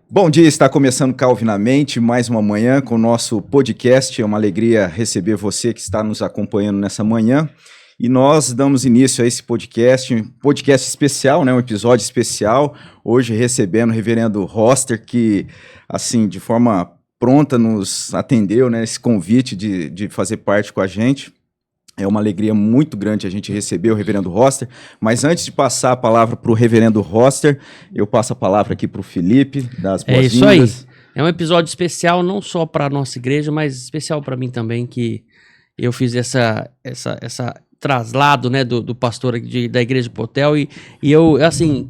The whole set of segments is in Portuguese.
Bom dia, está começando Calvinamente, mais uma manhã com o nosso podcast. É uma alegria receber você que está nos acompanhando nessa manhã. E nós damos início a esse podcast, um podcast especial, né, um episódio especial. Hoje recebendo o reverendo Roster, que, assim, de forma pronta nos atendeu, né, esse convite de fazer parte com a gente. É uma alegria muito grande a gente receber o reverendo Roster, mas antes de passar a palavra para o reverendo Roster, eu passo a palavra aqui para o Felipe, das boas-vindas. É isso aí. É um episódio especial não só para a nossa igreja, mas especial para mim também, que eu fiz essa traslado, né, do pastor da igreja do Potel, e eu, assim...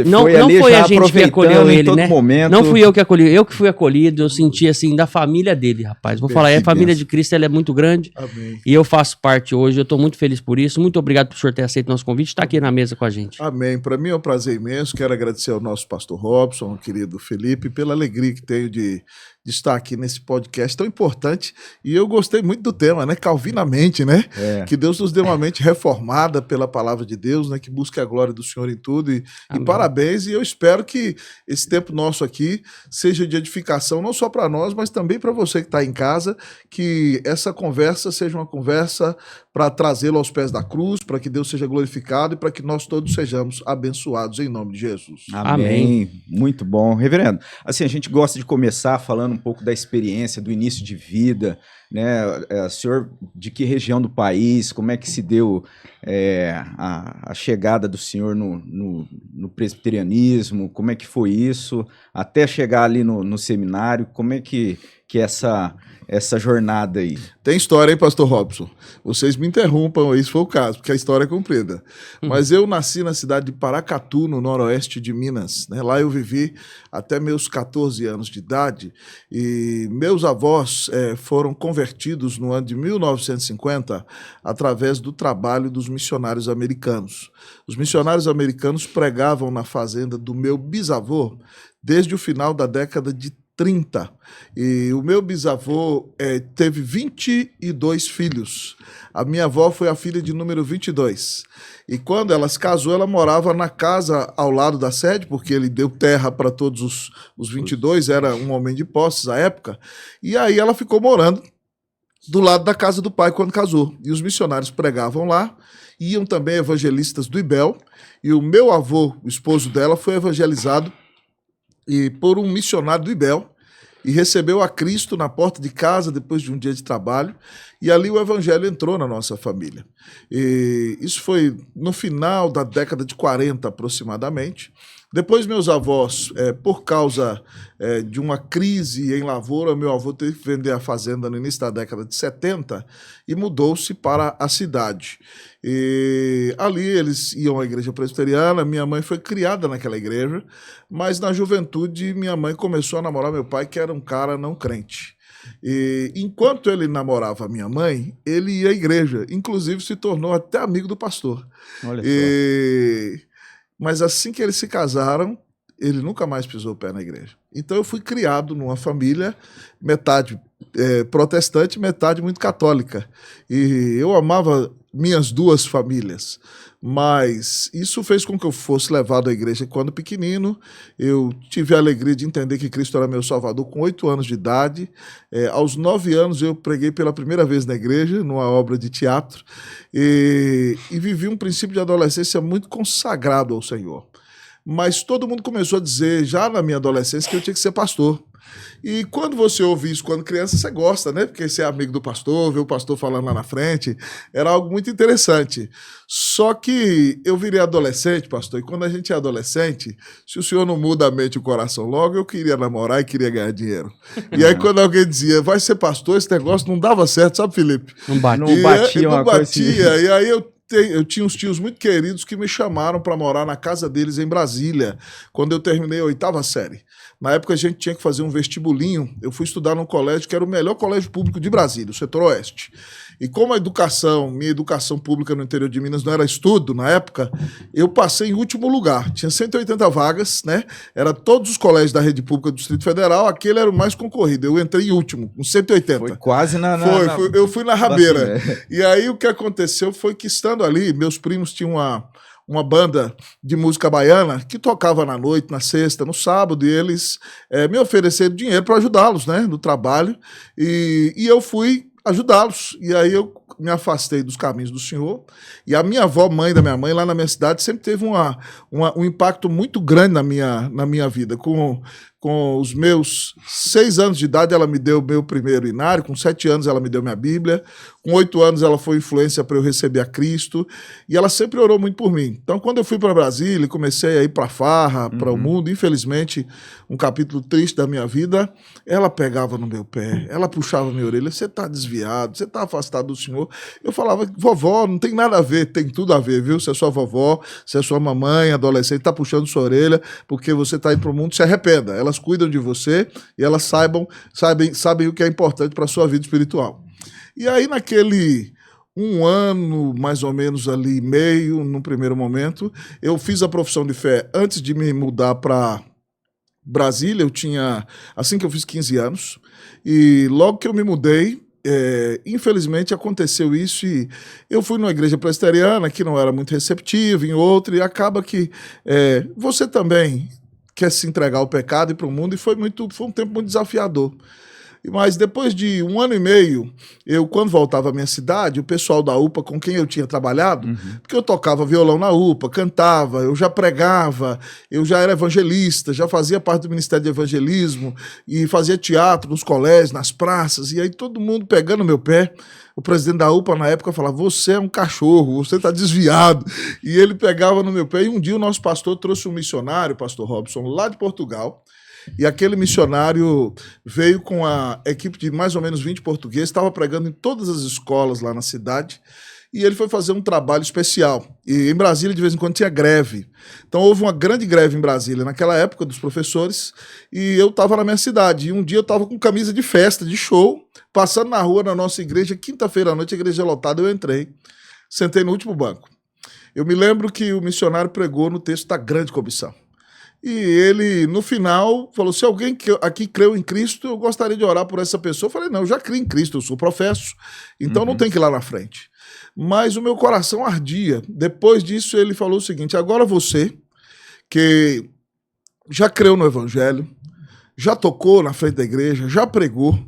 Não foi a gente que acolheu ele, né? Momento. Não fui eu que acolhi, eu que fui acolhido, eu senti assim, da família dele, rapaz. Vou falar, a família de Cristo, ela é muito grande. Amém. E eu faço parte hoje, eu estou muito feliz por isso. Muito obrigado por o senhor ter aceito o nosso convite, estar aqui na mesa com a gente. Amém. Para mim é um prazer imenso. Quero agradecer ao nosso pastor Robson, ao querido Felipe, pela alegria que tenho de estar aqui nesse podcast tão importante. E eu gostei muito do tema, né? Calvinamente, né? Que Deus nos dê uma mente reformada pela palavra de Deus, né? Que busque a glória do Senhor em tudo. E parabéns. E eu espero que esse tempo nosso aqui seja de edificação, não só para nós, mas também para você que está em casa, que essa conversa seja uma conversa para trazê-lo aos pés da cruz, para que Deus seja glorificado e para que nós todos sejamos abençoados em nome de Jesus. Amém. Muito bom. Reverendo, assim, a gente gosta de começar falando um pouco da experiência, do início de vida, né? Senhor, de que região do país, como é que se deu a chegada do senhor no presbiterianismo, como é que foi isso, até chegar ali no seminário, como é que é essa jornada aí? Tem história, hein, pastor Robson? Vocês me interrompam, isso foi o caso, porque a história é comprida. Mas eu nasci na cidade de Paracatu, no noroeste de Minas, né? Lá eu vivi até meus 14 anos de idade, e meus avós foram convertidos no ano de 1950 através do trabalho dos missionários americanos. Os missionários americanos pregavam na fazenda do meu bisavô desde o final da década de 30. E o meu bisavô teve 22 filhos. A minha avó foi a filha de número 22. E quando ela se casou, ela morava na casa ao lado da sede, porque ele deu terra para todos os 22, era um homem de posses à época. E aí ela ficou morando do lado da casa do pai quando casou. E os missionários pregavam lá, iam também evangelistas do Ibel, e o meu avô, o esposo dela, foi evangelizado por um missionário do Ibel, e recebeu a Cristo na porta de casa depois de um dia de trabalho, e ali o evangelho entrou na nossa família. E isso foi no final da década de 40 aproximadamente. Depois meus avós, por causa de uma crise em lavoura, meu avô teve que vender a fazenda no início da década de 70 e mudou-se para a cidade. E ali eles iam à igreja presbiteriana, minha mãe foi criada naquela igreja, mas na juventude minha mãe começou a namorar meu pai, que era um cara não crente. E enquanto ele namorava a minha mãe, ele ia à igreja, inclusive se tornou até amigo do pastor. Olha só. Mas assim que eles se casaram, ele nunca mais pisou o pé na igreja. Então eu fui criado numa família, metade protestante, metade muito católica. E eu amava minhas duas famílias, mas isso fez com que eu fosse levado à igreja quando pequenino. Eu tive a alegria de entender que Cristo era meu Salvador com 8 anos de idade. Aos 9 anos eu preguei pela primeira vez na igreja, numa obra de teatro, e vivi um princípio de adolescência muito consagrado ao Senhor. Mas todo mundo começou a dizer, já na minha adolescência, que eu tinha que ser pastor. E quando você ouve isso quando criança, você gosta, né? Porque você é amigo do pastor, vê o pastor falando lá na frente, era algo muito interessante. Só que eu virei adolescente, pastor, e quando a gente é adolescente, se o senhor não muda a mente e o coração logo, eu queria namorar e queria ganhar dinheiro. E aí quando alguém dizia, vai ser pastor, esse negócio não dava certo, sabe, Felipe? Não batia. Não batia. E aí eu tinha uns tios muito queridos que me chamaram para morar na casa deles em Brasília, quando eu terminei a 8ª série. Na época a gente tinha que fazer um vestibulinho, eu fui estudar num colégio que era o melhor colégio público de Brasília, o setor oeste. E como minha educação pública no interior de Minas não era estudo na época, eu passei em último lugar. Tinha 180 vagas, né? Era todos os colégios da rede pública do Distrito Federal, aquele era o mais concorrido. Eu entrei em último, com 180. Foi quase eu fui na rabeira. E aí o que aconteceu foi que, estando ali, meus primos tinham uma banda de música baiana que tocava na noite, na sexta, no sábado, e eles me ofereceram dinheiro para ajudá-los, né, no trabalho, e eu fui ajudá-los. E aí eu me afastei dos caminhos do Senhor. E a minha avó, mãe da minha mãe, lá na minha cidade, sempre teve um impacto muito grande na minha vida. Com os meus 6 anos de idade, ela me deu meu primeiro inário. Com 7 anos, ela me deu minha Bíblia. Com 8 anos, ela foi influência para eu receber a Cristo. E ela sempre orou muito por mim. Então, quando eu fui para Brasília e comecei a ir para a farra, para o mundo, infelizmente, um capítulo triste da minha vida, ela pegava no meu pé, ela puxava minha orelha. Você está desviado, você está afastado do Senhor. Eu falava, vovó, não tem nada a ver, tem tudo a ver, viu? Se é sua vovó, se é sua mamãe, adolescente, está puxando sua orelha, porque você está indo para o mundo, se arrependa. Elas cuidam de você e elas sabem o que é importante para a sua vida espiritual. E aí, naquele 1 ano, mais ou menos ali, meio, no primeiro momento, eu fiz a profissão de fé antes de me mudar para Brasília. Eu tinha, assim que eu fiz 15 anos, e logo que eu me mudei, infelizmente aconteceu isso, e eu fui numa igreja presbiteriana que não era muito receptiva, em outra, e acaba que você também quer se entregar ao pecado e para o mundo, e foi um tempo muito desafiador. Mas depois de 1 ano e meio, quando voltava à minha cidade, o pessoal da UPA com quem eu tinha trabalhado, porque eu tocava violão na UPA, cantava, eu já pregava, eu já era evangelista, já fazia parte do Ministério de Evangelismo e fazia teatro nos colégios, nas praças, e aí todo mundo pegando meu pé. O presidente da UPA, na época, falava, você é um cachorro, você está desviado. E ele pegava no meu pé, e um dia o nosso pastor trouxe um missionário, pastor Robson, lá de Portugal, e aquele missionário veio com a equipe de mais ou menos 20 portugueses, estava pregando em todas as escolas lá na cidade, e ele foi fazer um trabalho especial. E em Brasília, de vez em quando, tinha greve. Então, houve uma grande greve em Brasília, naquela época, dos professores, e eu estava na minha cidade. E um dia eu estava com camisa de festa, de show, passando na rua, na nossa igreja, quinta-feira à noite, a igreja lotada, eu entrei, sentei no último banco. Eu me lembro que o missionário pregou no texto da grande comissão. E ele, no final, falou, se alguém aqui creu em Cristo, eu gostaria de orar por essa pessoa. Eu falei, não, eu já criei em Cristo, eu sou professo, então não tem que ir lá na frente. Mas o meu coração ardia. Depois disso, ele falou o seguinte, agora você, que já creu no Evangelho, já tocou na frente da igreja, já pregou,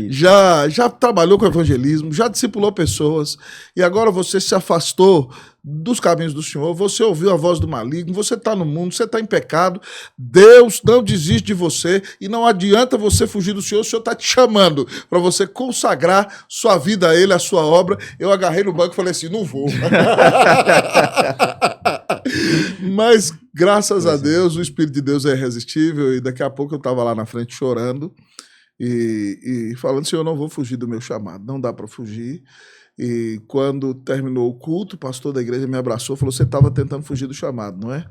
já trabalhou com evangelismo, já discipulou pessoas, e agora você se afastou dos caminhos do Senhor, você ouviu a voz do maligno, você está no mundo, você está em pecado, Deus não desiste de você, e não adianta você fugir do Senhor, o Senhor está te chamando para você consagrar sua vida a Ele, a sua obra. Eu agarrei no banco e falei assim, não vou. Mas, graças a Deus, o Espírito de Deus é irresistível, e daqui a pouco eu estava lá na frente chorando e falando, Senhor, eu não vou fugir do meu chamado, não dá para fugir. E quando terminou o culto, o pastor da igreja me abraçou e falou, você estava tentando fugir do chamado, não é?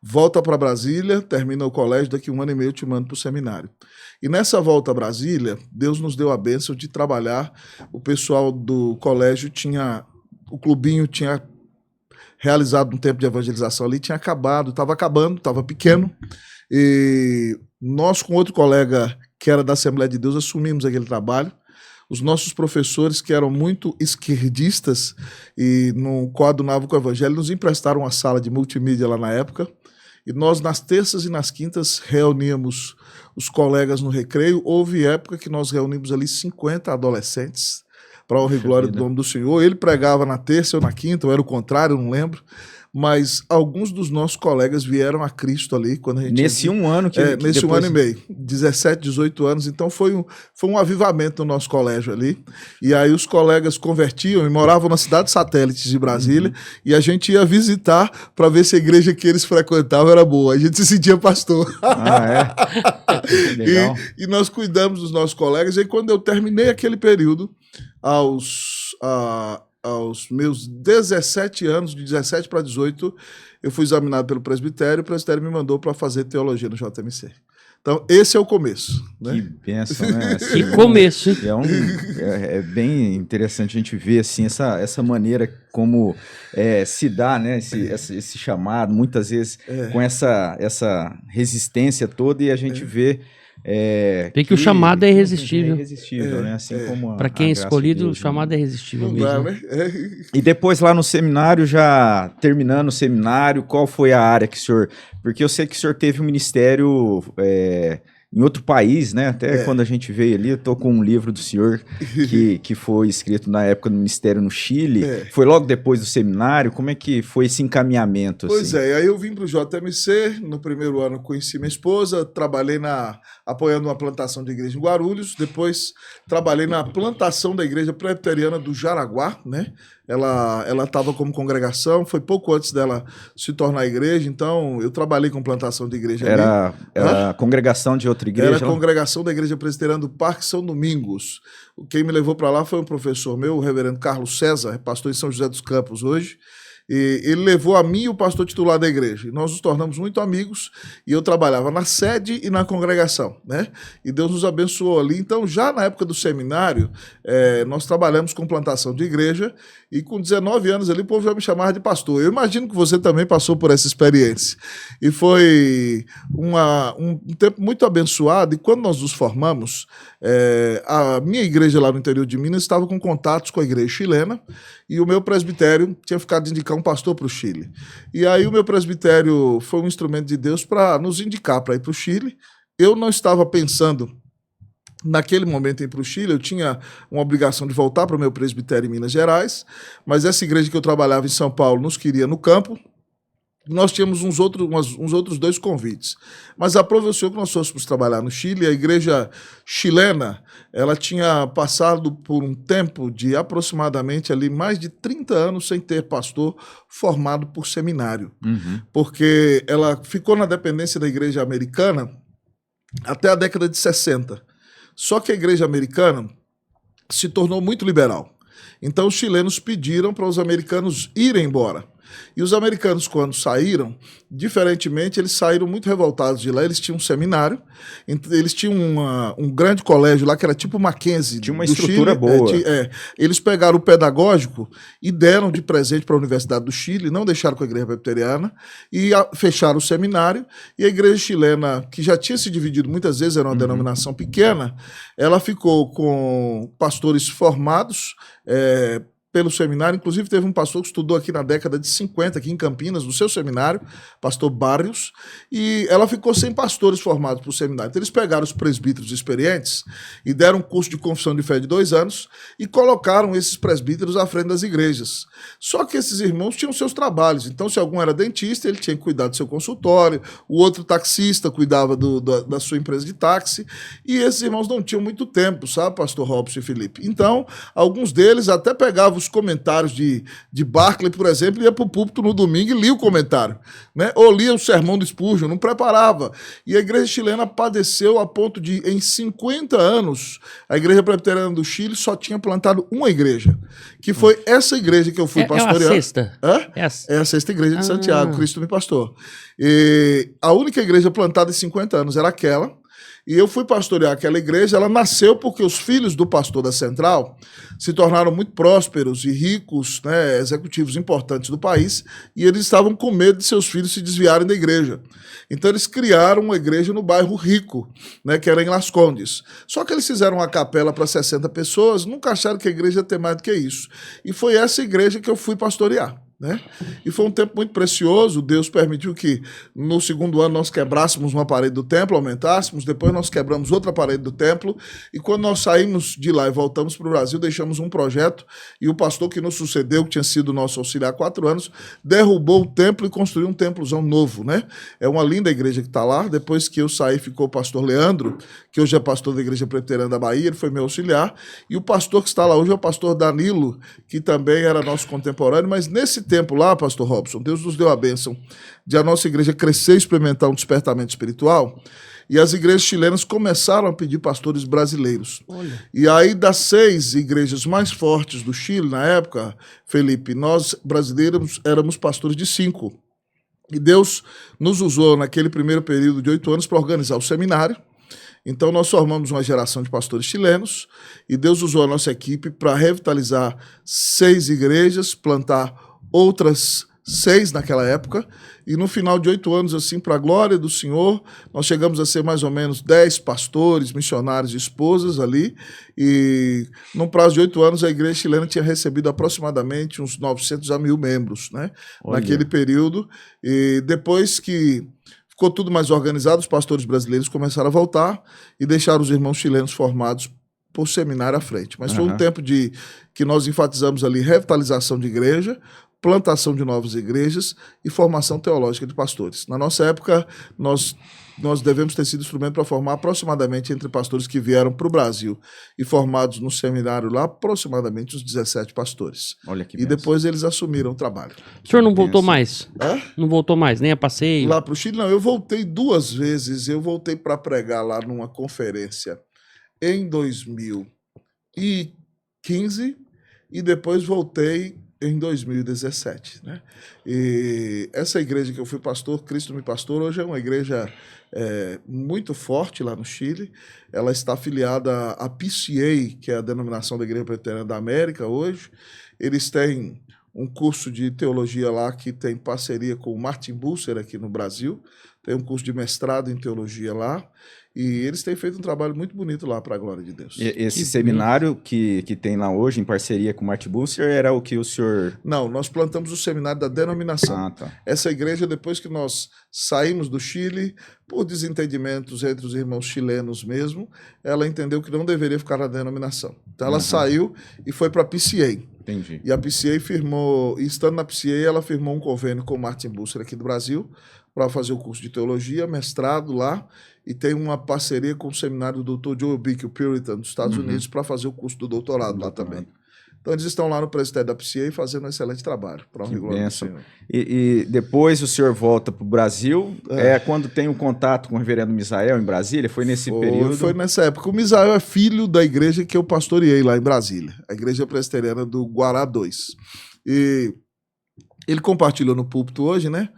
Volta para Brasília, termina o colégio, daqui 1 ano e meio eu te mando para o seminário. E nessa volta a Brasília, Deus nos deu a bênção de trabalhar. O pessoal do colégio o clubinho tinha realizado um tempo de evangelização ali, tinha acabado, estava pequeno, e nós com outro colega que era da Assembleia de Deus assumimos aquele trabalho. Os nossos professores, que eram muito esquerdistas e não coadunavam com o evangelho, nos emprestaram uma sala de multimídia lá na época, e nós nas terças e nas quintas reuníamos os colegas no recreio. Houve época que nós reunimos ali 50 adolescentes, para a honra e glória do nome do Senhor. Ele pregava na terça ou na quinta, ou era o contrário, eu não lembro. Mas alguns dos nossos colegas vieram a Cristo ali. Quando a gente nesse 1 ano que nesse depois... 1 ano e meio. 17, 18 anos. Então foi um avivamento no nosso colégio ali. E aí os colegas convertiam e moravam na cidade satélite de Brasília. E a gente ia visitar para ver se a igreja que eles frequentavam era boa. A gente se sentia pastor. Ah, é? Legal. E nós cuidamos dos nossos colegas. E aí, quando eu terminei aquele período, aos meus 17 anos, de 17 para 18, eu fui examinado pelo presbitério, o presbitério me mandou para fazer teologia no JMC. Então, esse é o começo. Né? Que bênção, né? Assim, que começo, hein? É bem interessante a gente ver assim, essa maneira como se dá, né? Esse chamado, muitas vezes com essa resistência toda, e a gente vê Vê que o chamado é irresistível. É irresistível, né? Assim como Para quem é escolhido, o chamado é Não irresistível dá, mesmo. né? E depois lá no seminário, já terminando o seminário, qual foi a área que o senhor... Porque eu sei que o senhor teve um ministério em outro país, né? Até quando a gente veio ali, eu tô com um livro do senhor que foi escrito na época do ministério no Chile. Foi logo depois do seminário. Como é que foi esse encaminhamento? Pois assim? aí eu vim para o JMC, no primeiro ano conheci minha esposa, trabalhei apoiando uma plantação de igreja em Guarulhos, depois trabalhei na plantação da igreja presbiteriana do Jaraguá, né? Ela estava como congregação, foi pouco antes dela se tornar igreja, então eu trabalhei com plantação de igreja ali. Era a congregação de outra igreja? Era a congregação da igreja presbiteriana do Parque São Domingos. Quem me levou para lá foi um professor meu, o reverendo Carlos César, pastor em São José dos Campos hoje. E ele levou a mim e o pastor titular da igreja. E nós nos tornamos muito amigos e eu trabalhava na sede e na congregação, né? E Deus nos abençoou ali. Então, já na época do seminário, nós trabalhamos com plantação de igreja e com 19 anos ali o povo já me chamava de pastor. Eu imagino que você também passou por essa experiência. E foi um tempo muito abençoado. E quando nós nos formamos, a minha igreja lá no interior de Minas estava com contatos com a igreja chilena e o meu presbitério tinha ficado de indicar um pastor para o Chile. E aí o meu presbitério foi um instrumento de Deus para nos indicar para ir para o Chile. Eu não estava pensando naquele momento em ir para o Chile, eu tinha uma obrigação de voltar para o meu presbitério em Minas Gerais, mas essa igreja que eu trabalhava em São Paulo nos queria no campo. Nós tínhamos uns outros 2 convites. Mas aprove o Senhor que nós fôssemos trabalhar no Chile. A igreja chilena, ela tinha passado por um tempo de aproximadamente ali mais de 30 anos sem ter pastor formado por seminário. Porque ela ficou na dependência da igreja americana até a década de 60. Só que a igreja americana se tornou muito liberal. Então os chilenos pediram para os americanos irem embora. E os americanos, quando saíram, diferentemente, eles saíram muito revoltados de lá. Eles tinham um seminário, eles tinham um grande colégio lá, que era tipo Mackenzie. Tinha uma estrutura boa. Eles pegaram o pedagógico e deram de presente para a Universidade do Chile, não deixaram com a igreja presbiteriana, e fecharam o seminário. E a igreja chilena, que já tinha se dividido muitas vezes, era uma denominação pequena, ela ficou com pastores formados, pelo seminário. Inclusive teve um pastor que estudou aqui na década de 50, aqui em Campinas, no seu seminário, pastor Barrios, e ela ficou sem pastores formados para o seminário. Então eles pegaram os presbíteros experientes e deram um curso de confissão de fé de 2 anos e colocaram esses presbíteros à frente das igrejas. Só que esses irmãos tinham seus trabalhos, então se algum era dentista, ele tinha que cuidar do seu consultório, o outro taxista cuidava da sua empresa de táxi, e esses irmãos não tinham muito tempo, sabe, pastor Robson e Felipe? Então, alguns deles até pegavam os comentários de Barclay, por exemplo, ia para o púlpito no domingo e lia o comentário, né? Ou lia o sermão do Spurgeon, não preparava. E a igreja chilena padeceu a ponto de, em 50 anos, a igreja presbiteriana do Chile só tinha plantado uma igreja, que foi essa igreja que eu fui pastorear. É a sexta? É a sexta igreja de Santiago, Cristo me pastor. E a única igreja plantada em 50 anos era aquela. E eu fui pastorear aquela igreja. Ela nasceu porque os filhos do pastor da Central se tornaram muito prósperos e ricos, né, executivos importantes do país, e eles estavam com medo de seus filhos se desviarem da igreja. Então eles criaram uma igreja no bairro Rico, né, que era em Las Condes. Só que eles fizeram uma capela para 60 pessoas, nunca acharam que a igreja ia ter mais do que isso. E foi essa igreja que eu fui pastorear, né? E foi um tempo muito precioso. Deus permitiu que no segundo ano nós quebrássemos uma parede do templo, aumentássemos, depois nós quebramos outra parede do templo, e quando nós saímos de lá e voltamos para o Brasil, deixamos um projeto, e o pastor que nos sucedeu, que tinha sido nosso auxiliar há 4 anos, derrubou o templo e construiu um templozão novo, né? É uma linda igreja que está lá. Depois que eu saí, ficou o pastor Leandro, que hoje é pastor da igreja presbiteriana da Bahia, ele foi meu auxiliar, e o pastor que está lá hoje é o pastor Danilo, que também era nosso contemporâneo. Mas nesse tempo lá, pastor Robson, Deus nos deu a bênção de a nossa igreja crescer e experimentar um despertamento espiritual, e as igrejas chilenas começaram a pedir pastores brasileiros. Olha. E aí, das 6 igrejas mais fortes do Chile, na época, Felipe, nós brasileiros éramos pastores de 5. E Deus nos usou naquele primeiro período de 8 anos para organizar o seminário. Então nós formamos uma geração de pastores chilenos, e Deus usou a nossa equipe para revitalizar 6 igrejas, plantar outras 6 naquela época, e no final de 8 anos, assim, para a glória do Senhor, nós chegamos a ser mais ou menos 10 pastores, missionários e esposas ali, e num prazo de 8 anos a igreja chilena tinha recebido aproximadamente uns 900 a 1.000 membros, né? Olha. Naquele período, e depois que ficou tudo mais organizado, os pastores brasileiros começaram a voltar e deixaram os irmãos chilenos formados por seminário à frente. Mas foi um tempo que nós enfatizamos ali revitalização de igreja, plantação de novas igrejas e formação teológica de pastores. Na nossa época, nós devemos ter sido instrumento para formar aproximadamente, entre pastores que vieram para o Brasil e formados no seminário lá, aproximadamente uns 17 pastores. Olha que e depois eles assumiram o trabalho. O senhor não voltou mais? É? Não voltou mais, nem a passeio? Lá para o Chile, não. Eu voltei 2 vezes. Eu voltei para pregar lá numa conferência em 2015 e depois voltei em 2017, né? E essa igreja que eu fui pastor, Cristo me pastor, hoje é uma igreja muito forte lá no Chile. Ela está afiliada à PCA, que é a denominação da Igreja Presbiteriana da América hoje. Eles têm um curso de teologia lá que tem parceria com o Martin Busser aqui no Brasil. Tem um curso de mestrado em teologia lá. E eles têm feito um trabalho muito bonito lá, para a glória de Deus. Esse seminário que tem lá hoje, em parceria com o Martin Busser, era o que o senhor... Não, nós plantamos o seminário da denominação. Tá. Essa igreja, depois que nós saímos do Chile, por desentendimentos entre os irmãos chilenos mesmo, ela entendeu que não deveria ficar na denominação. Então ela saiu e foi para a PCA. Entendi. E a PCA firmou, e estando na PCA, ela firmou um convênio com o Martin Busser aqui do Brasil, para fazer o curso de teologia, mestrado lá, e tem uma parceria com o seminário do Dr. Joel Bick, o Puritan, dos Estados Unidos, para fazer o curso do doutorado lá também. Então eles estão lá no presbitério da PCA fazendo um excelente trabalho. Para honra e glória do Senhor. E depois o senhor volta para o Brasil, quando tem um contato com o reverendo Misael em Brasília? Foi nesse período? Foi nessa época. O Misael é filho da igreja que eu pastoreei lá em Brasília, a igreja presbiteriana do Guará 2. E ele compartilhou no púlpito hoje, né?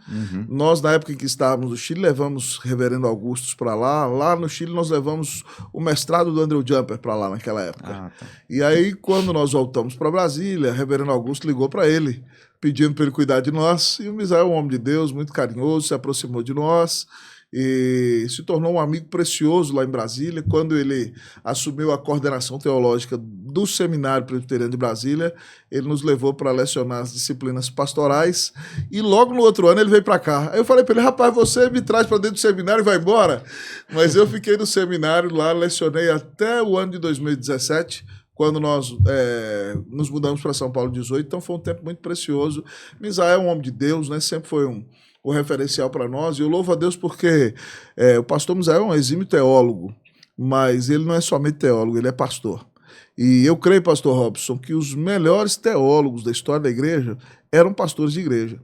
Nós, na época em que estávamos no Chile, levamos o reverendo Augustus para lá. Lá no Chile, nós levamos o mestrado do Andrew Jumper para lá naquela época. Tá. E aí, quando nós voltamos para Brasília, o reverendo Augusto ligou para ele, pedindo para ele cuidar de nós. E o Misael é um homem de Deus, muito carinhoso, se aproximou de nós e se tornou um amigo precioso lá em Brasília. Quando ele assumiu a coordenação teológica do Seminário Presbiteriano de Brasília, ele nos levou para lecionar as disciplinas pastorais e logo no outro ano ele veio para cá. Aí eu falei para ele, rapaz, você me traz para dentro do seminário e vai embora? Mas eu fiquei no seminário lá, lecionei até o ano de 2017, quando nós nos mudamos para São Paulo 18, então foi um tempo muito precioso. Misael é um homem de Deus, né? Sempre foi o referencial para nós, e eu louvo a Deus porque o pastor Misael é um exímio teólogo, mas ele não é somente teólogo, ele é pastor. E eu creio, pastor Robson, que os melhores teólogos da história da igreja eram pastores de igreja,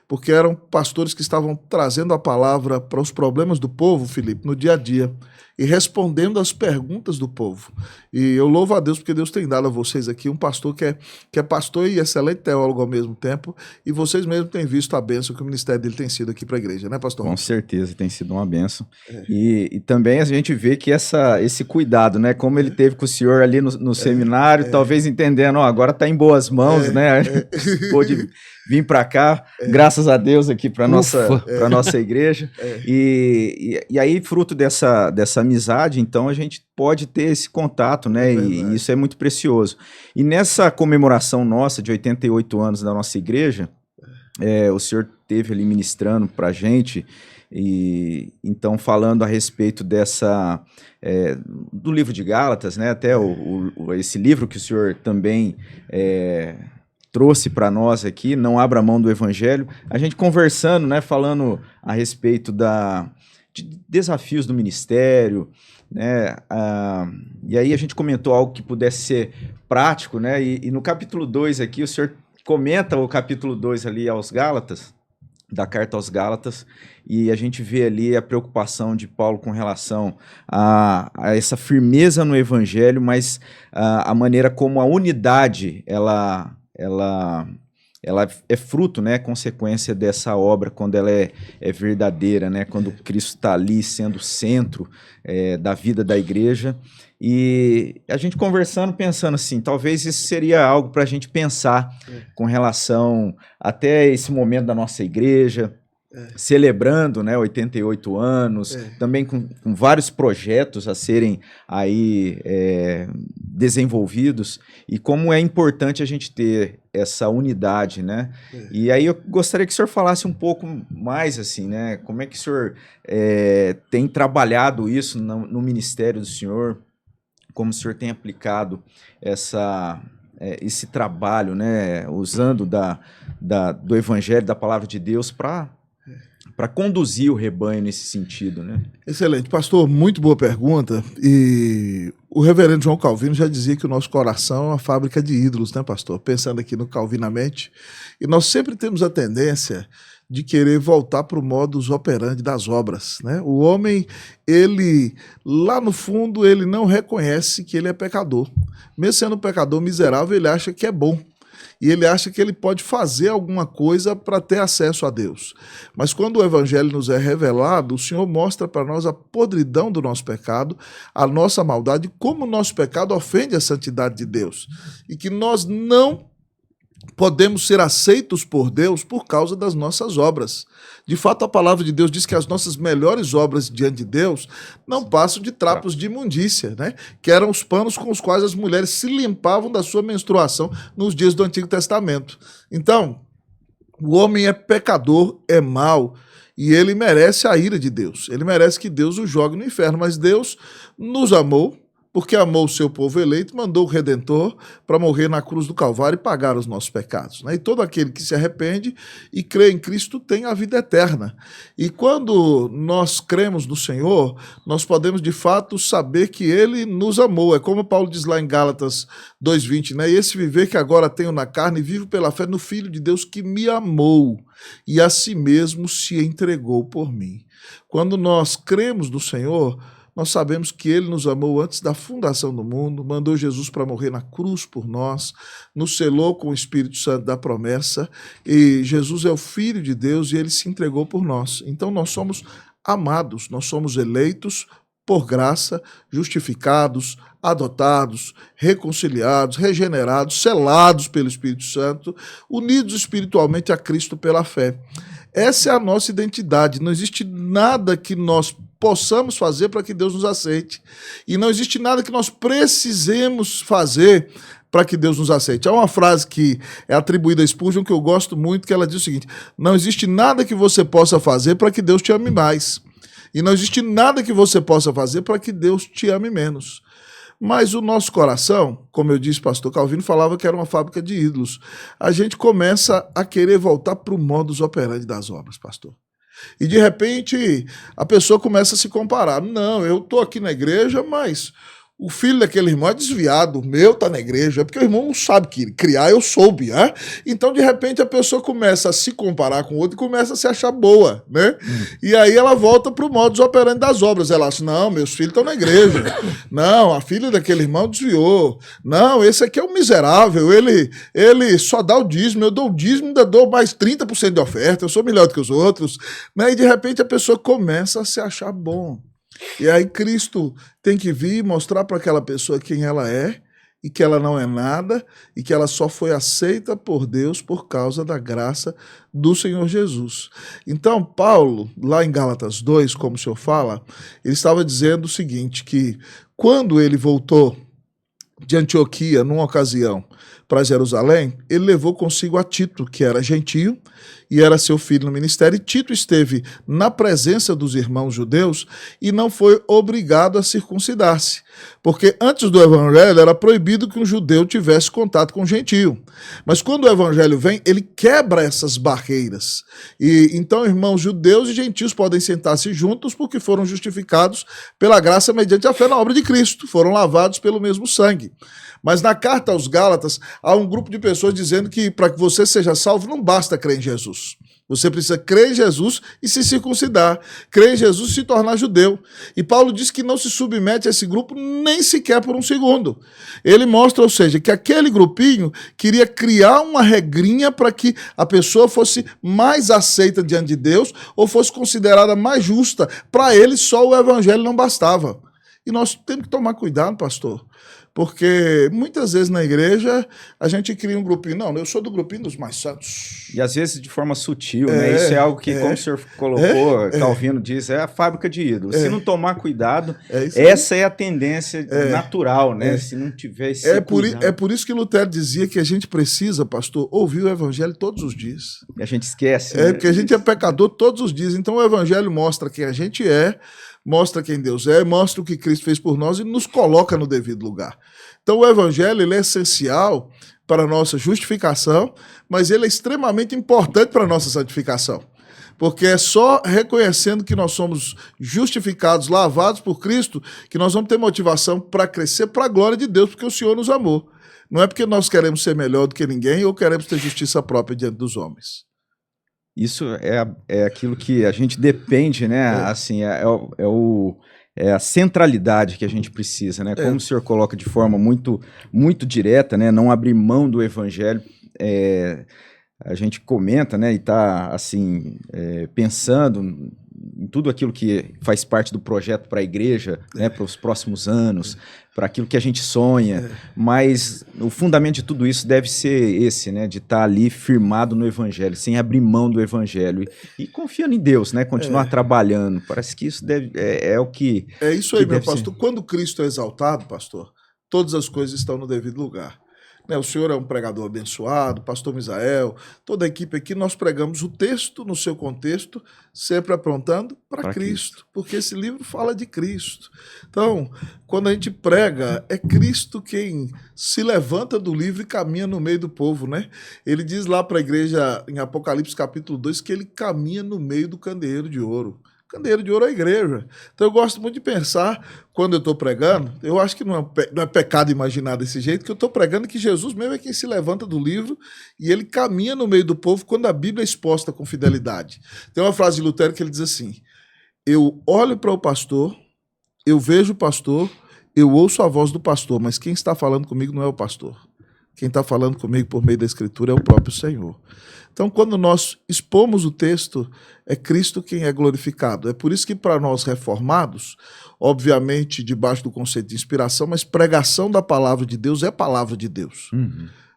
porque eram pastores que estavam trazendo a palavra para os problemas do povo, Felipe, no dia a dia, e respondendo às perguntas do povo. E eu louvo a Deus porque Deus tem dado a vocês aqui um pastor que é pastor e excelente teólogo ao mesmo tempo, e vocês mesmos têm visto a bênção que o ministério dele tem sido aqui para a igreja, né, pastor? Com certeza, tem sido uma bênção. E também a gente vê que esse cuidado, né, como ele teve com o senhor ali no seminário, talvez entendendo, agora está em boas mãos, né, pôde vir para cá, graças a Deus aqui para nossa igreja. E aí, fruto dessa amizade, então a gente pode ter esse contato, né? E isso é muito precioso. E nessa comemoração nossa de 88 anos da nossa igreja, o senhor esteve ali ministrando para a gente, e então falando a respeito do livro de Gálatas, né? Até esse livro que o senhor também trouxe para nós aqui, Não Abra Mão do Evangelho, a gente conversando, né? Falando a respeito de desafios do ministério, né? E aí a gente comentou algo que pudesse ser prático, né? E no capítulo 2 aqui, o senhor comenta o capítulo 2 ali aos Gálatas, da carta aos Gálatas, e a gente vê ali a preocupação de Paulo com relação a essa firmeza no evangelho, mas a maneira como a unidade ela é fruto, né, consequência dessa obra, quando ela é verdadeira, né, quando Cristo está ali sendo o centro da vida da igreja. E a gente conversando, pensando assim, talvez isso seria algo para a gente pensar com relação até esse momento da nossa igreja, celebrando, né, 88 anos, também com vários projetos a serem aí desenvolvidos, e como é importante a gente ter essa unidade, né? E aí eu gostaria que o senhor falasse um pouco mais, assim, né? Como é que o senhor tem trabalhado isso no ministério do senhor, como o senhor tem aplicado esse trabalho, né, usando do evangelho, da palavra de Deus para conduzir o rebanho nesse sentido, né? Excelente. Pastor, muito boa pergunta. E o reverendo João Calvino já dizia que o nosso coração é uma fábrica de ídolos, né, pastor? Pensando aqui no Calvinamente. E nós sempre temos a tendência de querer voltar para o modus operandi das obras, né? O homem, ele, lá no fundo, ele não reconhece que ele é pecador. Mesmo sendo um pecador miserável, ele acha que é bom. E ele acha que ele pode fazer alguma coisa para ter acesso a Deus. Mas quando o evangelho nos é revelado, o Senhor mostra para nós a podridão do nosso pecado, a nossa maldade, como o nosso pecado ofende a santidade de Deus. E que nós não podemos ser aceitos por Deus por causa das nossas obras. De fato, a palavra de Deus diz que as nossas melhores obras diante de Deus não passam de trapos de imundícia, né? Que eram os panos com os quais as mulheres se limpavam da sua menstruação nos dias do Antigo Testamento. Então, o homem é pecador, é mau, e ele merece a ira de Deus. Ele merece que Deus o jogue no inferno, mas Deus nos amou, porque amou o seu povo eleito, mandou o Redentor para morrer na cruz do Calvário e pagar os nossos pecados, né? E todo aquele que se arrepende e crê em Cristo tem a vida eterna. E quando nós cremos no Senhor, nós podemos de fato saber que Ele nos amou. É como Paulo diz lá em Gálatas 2:20, né? E esse viver que agora tenho na carne, vivo pela fé no Filho de Deus que me amou e a si mesmo se entregou por mim. Quando nós cremos no Senhor, nós sabemos que Ele nos amou antes da fundação do mundo, mandou Jesus para morrer na cruz por nós, nos selou com o Espírito Santo da promessa, e Jesus é o Filho de Deus e Ele se entregou por nós. Então nós somos amados, nós somos eleitos por graça, justificados, adotados, reconciliados, regenerados, selados pelo Espírito Santo, unidos espiritualmente a Cristo pela fé. Essa é a nossa identidade. Não existe nada que nós possamos fazer para que Deus nos aceite. E não existe nada que nós precisemos fazer para que Deus nos aceite. Há uma frase que é atribuída a Spurgeon que eu gosto muito, que ela diz o seguinte: não existe nada que você possa fazer para que Deus te ame mais. E não existe nada que você possa fazer para que Deus te ame menos. Mas o nosso coração, como eu disse, pastor Calvino falava que era uma fábrica de ídolos. A gente começa a querer voltar para o modus operandi das obras, pastor. E de repente a pessoa começa a se comparar. Não, eu estou aqui na igreja, mas o filho daquele irmão é desviado, o meu está na igreja, é porque o irmão não sabe criar, eu soube, né? Então, de repente, a pessoa começa a se comparar com o outro e começa a se achar boa, né? E aí ela volta para o modus operandi das obras. Ela acha, não, meus filhos estão na igreja. Não, a filha daquele irmão desviou. Não, esse aqui é um miserável, ele só dá o dízimo, eu dou o dízimo, ainda dou mais 30% de oferta, eu sou melhor do que os outros. Né? E, de repente, a pessoa começa a se achar bom. E aí Cristo tem que vir e mostrar para aquela pessoa quem ela é e que ela não é nada e que ela só foi aceita por Deus por causa da graça do Senhor Jesus. Então, Paulo, lá em Gálatas 2, como o senhor fala, ele estava dizendo o seguinte, que quando ele voltou de Antioquia, numa ocasião, para Jerusalém, ele levou consigo a Tito, que era gentio, e era seu filho no ministério, e Tito esteve na presença dos irmãos judeus e não foi obrigado a circuncidar-se, porque antes do evangelho era proibido que um judeu tivesse contato com um gentio. Mas quando o evangelho vem, ele quebra essas barreiras. E então irmãos judeus e gentios podem sentar-se juntos porque foram justificados pela graça mediante a fé na obra de Cristo, foram lavados pelo mesmo sangue. Mas na carta aos Gálatas, há um grupo de pessoas dizendo que para que você seja salvo não basta crer em Jesus. Você precisa crer em Jesus e se circuncidar, crer em Jesus e se tornar judeu. E Paulo diz que não se submete a esse grupo nem sequer por um segundo. Ele mostra, ou seja, que aquele grupinho queria criar uma regrinha para que a pessoa fosse mais aceita diante de Deus ou fosse considerada mais justa. Para ele só o evangelho não bastava. E nós temos que tomar cuidado, pastor, porque muitas vezes na igreja a gente cria um grupinho. Não, eu sou do grupinho dos mais santos. E às vezes de forma sutil, né? Isso é algo que, como o senhor colocou, Calvino diz, é a fábrica de ídolos. Se não tomar cuidado, essa é a tendência natural, né? Se não tiver esse cuidado. É por isso que Lutero dizia que a gente precisa, pastor, ouvir o evangelho todos os dias. E a gente esquece. Né? Porque a gente é pecador todos os dias. Então o evangelho mostra quem a gente é, mostra quem Deus é, mostra o que Cristo fez por nós e nos coloca no devido lugar. Então o evangelho ele é essencial para a nossa justificação, mas ele é extremamente importante para a nossa santificação. Porque é só reconhecendo que nós somos justificados, lavados por Cristo, que nós vamos ter motivação para crescer para a glória de Deus, porque o Senhor nos amou. Não é porque nós queremos ser melhor do que ninguém ou queremos ter justiça própria diante dos homens. Isso é aquilo que a gente depende, né? Assim, é a centralidade que a gente precisa, né? Como o senhor coloca de forma muito, muito direta, né? Não abrir mão do evangelho. A gente comenta, né? E está assim, pensando em tudo aquilo que faz parte do projeto para a igreja, né? Para os próximos anos, para aquilo que a gente sonha. Mas o fundamento de tudo isso deve ser esse, né? De estar ali firmado no evangelho, sem abrir mão do evangelho e confiando em Deus, né? Continuar trabalhando. Parece que isso é o que... É isso aí, meu pastor. Quando Cristo é exaltado, pastor, todas as coisas estão no devido lugar. O senhor é um pregador abençoado, pastor Misael, toda a equipe aqui, nós pregamos o texto no seu contexto, sempre apontando para Cristo, porque esse livro fala de Cristo. Então, quando a gente prega, é Cristo quem se levanta do livro e caminha no meio do povo, né? Ele diz lá para a igreja, em Apocalipse capítulo 2, que ele caminha no meio do candeeiro de ouro. Candeeiro de ouro é a igreja. Então eu gosto muito de pensar, quando eu estou pregando, eu acho que não é pecado imaginar desse jeito, que eu estou pregando que Jesus mesmo é quem se levanta do livro e ele caminha no meio do povo quando a Bíblia é exposta com fidelidade. Tem uma frase de Lutero que ele diz assim: eu olho para o pastor, eu vejo o pastor, eu ouço a voz do pastor, mas quem está falando comigo não é o pastor. Quem está falando comigo por meio da Escritura é o próprio Senhor. Então, quando nós expomos o texto, é Cristo quem é glorificado. É por isso que para nós reformados, obviamente debaixo do conceito de inspiração, mas pregação da palavra de Deus é palavra de Deus.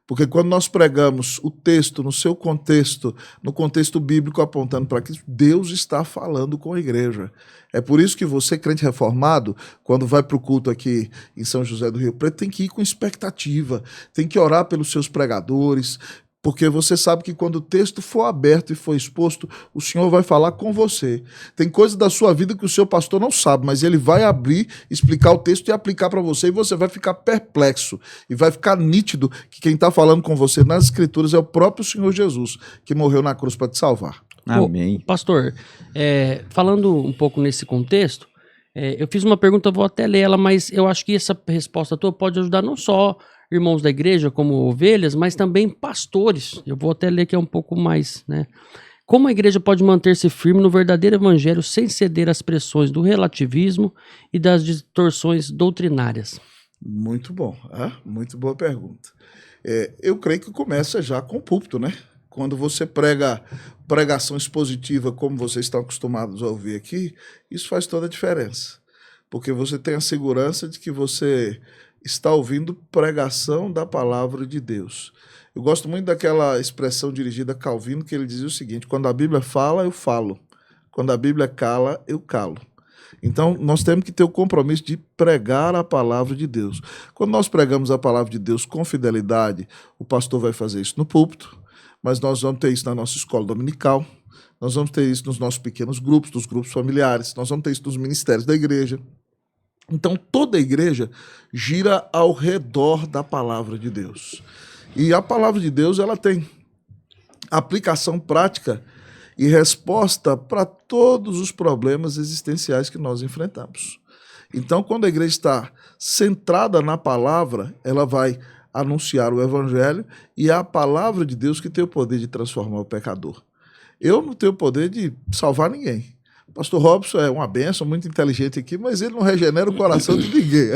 Porque quando nós pregamos o texto no seu contexto, no contexto bíblico apontando para Cristo, Deus está falando com a igreja. É por isso que você, crente reformado, quando vai para o culto aqui em São José do Rio Preto, tem que ir com expectativa, tem que orar pelos seus pregadores, porque você sabe que quando o texto for aberto e for exposto, o Senhor vai falar com você. Tem coisas da sua vida que o seu pastor não sabe, mas ele vai abrir, explicar o texto e aplicar para você, e você vai ficar perplexo. E vai ficar nítido que quem está falando com você nas Escrituras é o próprio Senhor Jesus, que morreu na cruz para te salvar. Amém. Pastor, falando um pouco nesse contexto, eu fiz uma pergunta, vou até ler ela, mas eu acho que essa resposta tua pode ajudar não só irmãos da igreja como ovelhas, mas também pastores. Eu vou até ler que é um pouco mais, né? Como a igreja pode manter-se firme no verdadeiro evangelho sem ceder às pressões do relativismo e das distorções doutrinárias? Muito bom, muito boa pergunta. Eu creio que começa já com o púlpito, né? Quando você prega pregação expositiva, como vocês estão acostumados a ouvir aqui, isso faz toda a diferença. Porque você tem a segurança de que você está ouvindo pregação da palavra de Deus. Eu gosto muito daquela expressão dirigida a Calvino, que ele dizia o seguinte: quando a Bíblia fala, eu falo. Quando a Bíblia cala, eu calo. Então, nós temos que ter o compromisso de pregar a palavra de Deus. Quando nós pregamos a palavra de Deus com fidelidade, o pastor vai fazer isso no púlpito, mas nós vamos ter isso na nossa escola dominical, nós vamos ter isso nos nossos pequenos grupos, nos grupos familiares, nós vamos ter isso nos ministérios da igreja. Então, toda a igreja gira ao redor da palavra de Deus. E a palavra de Deus, ela tem aplicação prática e resposta para todos os problemas existenciais que nós enfrentamos. Então, quando a igreja está centrada na palavra, ela vai anunciar o evangelho, e é a palavra de Deus que tem o poder de transformar o pecador. Eu não tenho o poder de salvar ninguém, Pastor Robson é uma bênção, muito inteligente aqui, mas ele não regenera o coração de ninguém.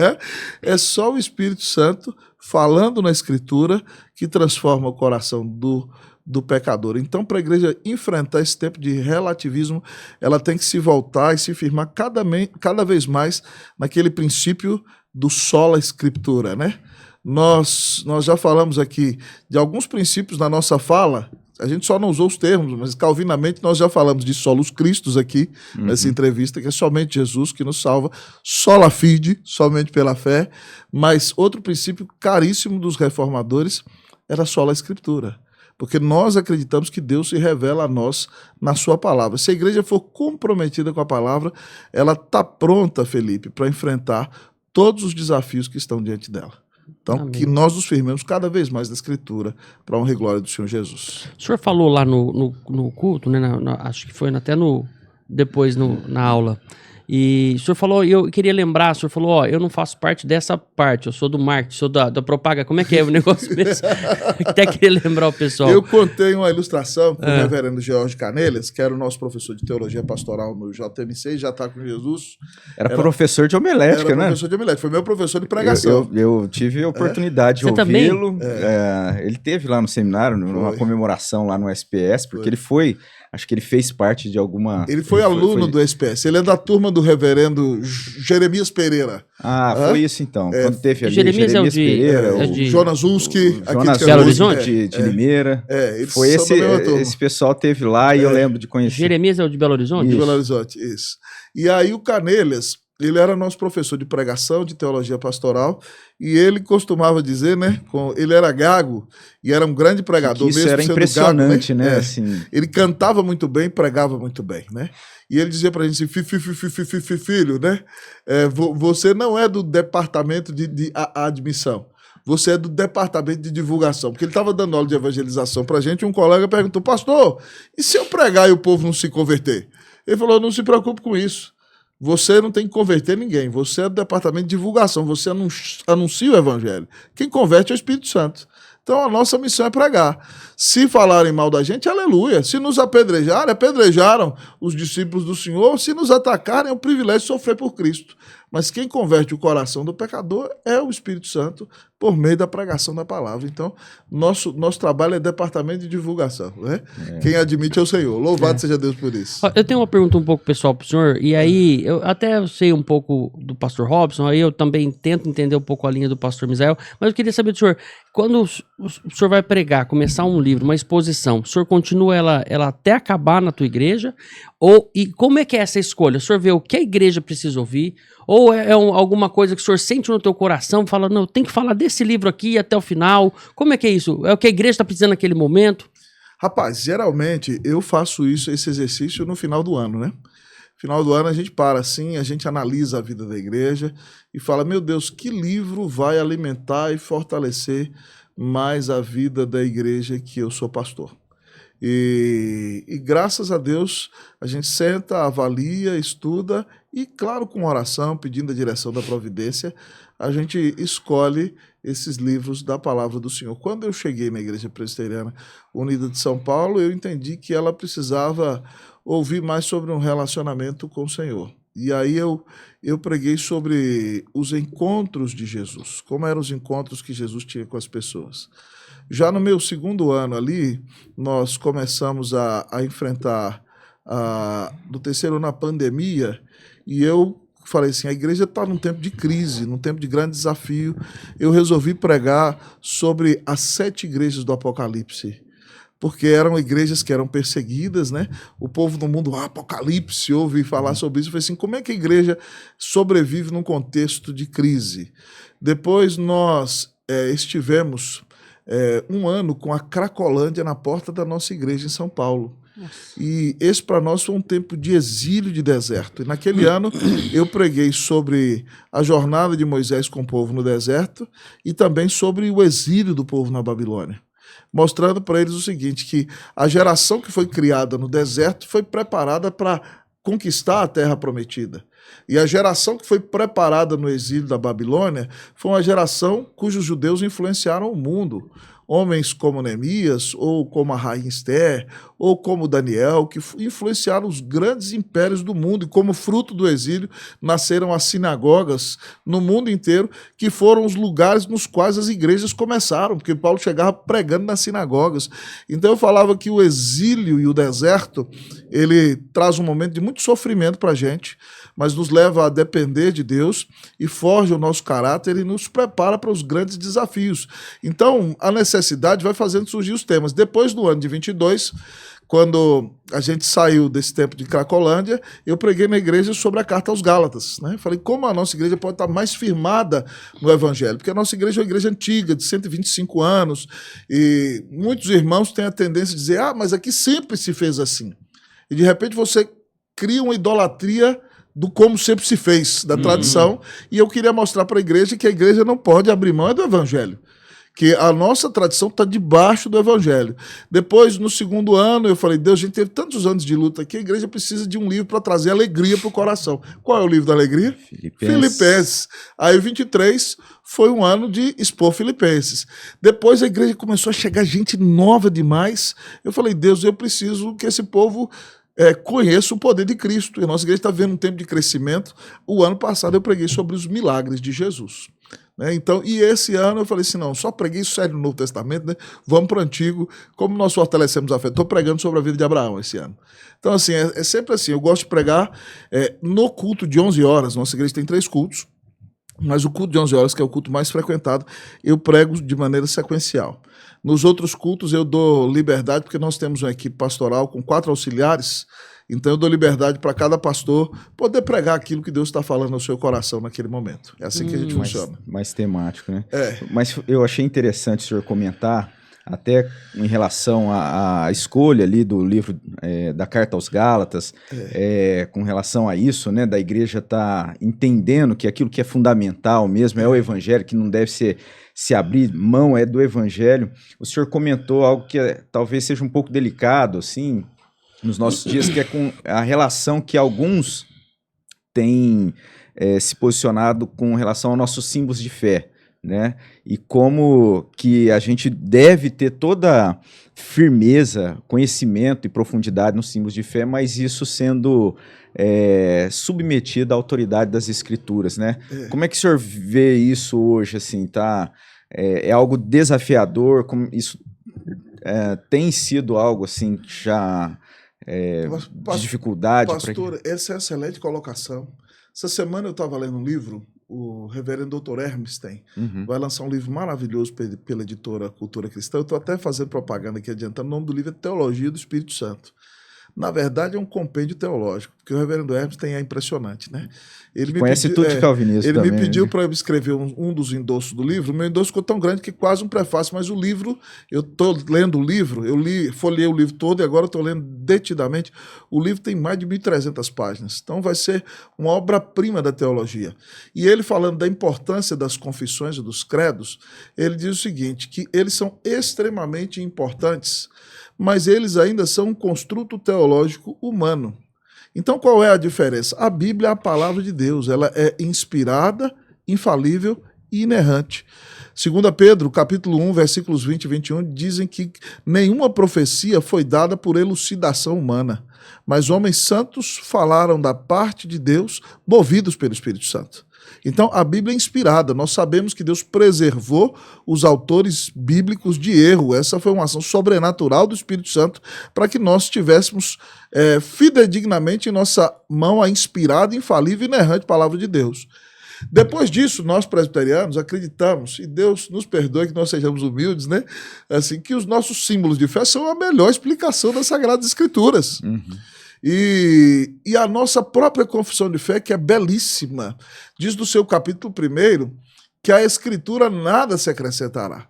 É só o Espírito Santo falando na Escritura que transforma o coração do pecador. Então, para a igreja enfrentar esse tempo de relativismo, ela tem que se voltar e se firmar cada vez mais naquele princípio do sola Escritura, né? Nós já falamos aqui de alguns princípios na nossa fala, a gente só não usou os termos, mas calvinamente nós já falamos de solos Cristos aqui, nessa entrevista, que é somente Jesus que nos salva, sola fide, somente pela fé, mas outro princípio caríssimo dos reformadores era sola Escritura, porque nós acreditamos que Deus se revela a nós na sua palavra. Se a igreja for comprometida com a palavra, ela está pronta, Felipe, para enfrentar todos os desafios que estão diante dela. Então, amém, que nós nos firmemos cada vez mais na Escritura para a honra e glória do Senhor Jesus. O senhor falou lá no culto, né, acho que foi até depois na aula, e o senhor falou, e eu queria lembrar, o senhor falou, eu não faço parte dessa parte, eu sou do marketing, sou da propaganda, como é que é o negócio mesmo? Até queria lembrar o pessoal. Eu contei uma ilustração com o reverendo George Canelhas, que era o nosso professor de teologia pastoral no JMC, já está com Jesus. Era professor de homilética, né? Era professor de homilética, foi meu professor de pregação. Eu tive a oportunidade de ouvi-lo. Ele teve lá no seminário, numa comemoração lá no SPS, porque ele foi... Acho que ele fez parte de alguma... Ele foi aluno do SPS. Ele é da turma do reverendo Jeremias Pereira. Foi isso então. Quando teve ali Jeremias Pereira, o Jonas Uski, Jonas Belo Horizonte, de Limeira. Eles foi esse pessoal teve lá e eu lembro de conhecer. Jeremias é o de Belo Horizonte? De Belo Horizonte, isso. E aí o Canelhas, ele era nosso professor de pregação, de teologia pastoral, e ele costumava dizer, né, ele era gago e era um grande pregador. Isso mesmo era impressionante, gago, né? Assim. Ele cantava muito bem, pregava muito bem, né? E ele dizia pra gente assim, filho, né? Você não é do departamento de admissão. Você é do departamento de divulgação. Porque ele estava dando aula de evangelização pra gente e um colega perguntou, pastor, e se eu pregar e o povo não se converter? Ele falou, não se preocupe com isso. Você não tem que converter ninguém. Você é do departamento de divulgação. Você anuncia o evangelho. Quem converte é o Espírito Santo. Então a nossa missão é pregar. Se falarem mal da gente, aleluia. Se nos apedrejarem, apedrejaram os discípulos do Senhor. Se nos atacarem, é um privilégio sofrer por Cristo. Mas quem converte o coração do pecador é o Espírito Santo por meio da pregação da palavra. Então, nosso trabalho é departamento de divulgação, né? Quem admite é o Senhor. Louvado seja Deus por isso. Eu tenho uma pergunta um pouco pessoal para o senhor, e aí eu até sei um pouco do pastor Robson, aí eu também tento entender um pouco a linha do pastor Misael, mas eu queria saber do senhor, quando o senhor vai pregar, começar um livro, uma exposição, o senhor continua ela até acabar na tua igreja? E como é que é essa escolha? O senhor vê o que a igreja precisa ouvir? Ou é alguma coisa que o senhor sente no teu coração, fala, não, tem que falar desse livro aqui até o final? Como é que é isso? É o que a igreja está precisando naquele momento? Rapaz, geralmente eu faço esse exercício no final do ano, né? Final do ano a gente para assim, a gente analisa a vida da igreja e fala, meu Deus, que livro vai alimentar e fortalecer mais a vida da igreja que eu sou pastor? E graças a Deus a gente senta, avalia, estuda e, claro, com oração, pedindo a direção da providência, a gente escolhe esses livros da palavra do Senhor. Quando eu cheguei na Igreja Presbiteriana Unida de São Paulo, eu entendi que ela precisava ouvir mais sobre um relacionamento com o Senhor. E aí eu preguei sobre os encontros de Jesus, como eram os encontros que Jesus tinha com as pessoas. Já no meu segundo ano ali, nós começamos a enfrentar, no terceiro ano, a pandemia, e eu falei assim, a igreja está num tempo de crise, num tempo de grande desafio. Eu resolvi pregar sobre as 7 igrejas do Apocalipse, porque eram igrejas que eram perseguidas, né? O povo do mundo, Apocalipse, ouve falar sobre isso. Eu falei assim, como é que a igreja sobrevive num contexto de crise? Depois nós estivemos... um ano com a Cracolândia na porta da nossa igreja em São Paulo. Nossa. E esse para nós foi um tempo de exílio, de deserto. E naquele ano eu preguei sobre a jornada de Moisés com o povo no deserto e também sobre o exílio do povo na Babilônia, mostrando para eles o seguinte, que a geração que foi criada no deserto foi preparada para conquistar a terra prometida. E a geração que foi preparada no exílio da Babilônia foi uma geração cujos judeus influenciaram o mundo. homens como Neemias, ou como a rainha Esther, ou como Daniel, que influenciaram os grandes impérios do mundo, e como fruto do exílio nasceram as sinagogas no mundo inteiro, que foram os lugares nos quais as igrejas começaram, porque Paulo chegava pregando nas sinagogas. Então eu falava que o exílio e o deserto, ele traz um momento de muito sofrimento para a gente, mas nos leva a depender de Deus e forja o nosso caráter e nos prepara para os grandes desafios. Então, a necessidade vai fazendo surgir os temas. Depois do ano de 22, quando a gente saiu desse tempo de Cracolândia, eu preguei na igreja sobre a carta aos Gálatas, né? Falei como a nossa igreja pode estar mais firmada no evangelho, porque a nossa igreja é uma igreja antiga, de 125 anos, e muitos irmãos têm a tendência de dizer, mas aqui sempre se fez assim. E de repente você cria uma idolatria do como sempre se fez, da tradição, e eu queria mostrar para a igreja que a igreja não pode abrir mão do evangelho, que a nossa tradição está debaixo do evangelho. Depois, no segundo ano, eu falei, Deus, a gente teve tantos anos de luta aqui, a igreja precisa de um livro para trazer alegria para o coração. Qual é o livro da alegria? Filipenses. Aí, 23 foi um ano de expor Filipenses. Depois a igreja começou a chegar gente nova demais. Eu falei, Deus, eu preciso que esse povo conheça o poder de Cristo. E a nossa igreja está vendo um tempo de crescimento. O ano passado eu preguei sobre os milagres de Jesus. Então, e esse ano eu falei assim, não, só preguei sério no Novo Testamento, né? Vamos para o Antigo, como nós fortalecemos a fé. Estou pregando sobre a vida de Abraão esse ano. Então, assim, é sempre assim, eu gosto de pregar no culto de 11 horas, nossa igreja tem 3 cultos, mas o culto de 11 horas, que é o culto mais frequentado, eu prego de maneira sequencial. Nos outros cultos eu dou liberdade, porque nós temos uma equipe pastoral com 4 auxiliares, então eu dou liberdade para cada pastor poder pregar aquilo que Deus está falando ao seu coração naquele momento. É assim que a gente funciona. Mais temático, né? Mas eu achei interessante o senhor comentar, até em relação à escolha ali do livro da Carta aos Gálatas, com relação a isso, né, da igreja estar entendendo que aquilo que é fundamental mesmo é o evangelho, que não deve se abrir mão do evangelho. O senhor comentou algo que talvez seja um pouco delicado, assim, nos nossos dias, que é com a relação que alguns têm se posicionado com relação aos nossos símbolos de fé, né? E como que a gente deve ter toda firmeza, conhecimento e profundidade nos símbolos de fé, mas isso sendo submetido à autoridade das Escrituras, né? Como é que o senhor vê isso hoje, assim, tá? É algo desafiador? Como isso tem sido algo, assim, já de dificuldade? Pastor, essa é uma excelente colocação. Essa semana eu estava lendo um livro, o reverendo Dr. Hermes vai lançar um livro maravilhoso pela editora Cultura Cristã. Eu estou até fazendo propaganda aqui adiantando. O nome do livro é Teologia do Espírito Santo. Na verdade, é um compêndio teológico, porque o reverendo Hermes é impressionante, né? Ele conhece tudo de calvinismo ele também. Me pediu para eu escrever um dos endossos do livro. O meu endosso ficou tão grande que quase um prefácio, mas o livro, eu estou lendo o livro, folhei o livro todo e agora estou lendo detidamente. O livro tem mais de 1.300 páginas, então vai ser uma obra-prima da teologia. E ele, falando da importância das confissões e dos credos, ele diz o seguinte, que eles são extremamente importantes, mas eles ainda são um construto teológico humano. Então, qual é a diferença? A Bíblia é a palavra de Deus, ela é inspirada, infalível e inerrante. 2 Pedro, capítulo 1, versículos 20 e 21, dizem que nenhuma profecia foi dada por elucidação humana, mas homens santos falaram da parte de Deus, movidos pelo Espírito Santo. Então, a Bíblia é inspirada. Nós sabemos que Deus preservou os autores bíblicos de erro. Essa foi uma ação sobrenatural do Espírito Santo para que nós tivéssemos fidedignamente em nossa mão a inspirada, infalível e inerrante palavra de Deus. Depois disso, nós presbiterianos acreditamos, e Deus nos perdoe que nós sejamos humildes, né? Assim, que os nossos símbolos de fé são a melhor explicação das Sagradas Escrituras. E a nossa própria confissão de fé, que é belíssima, diz no seu capítulo 1 que a Escritura nada se acrescentará.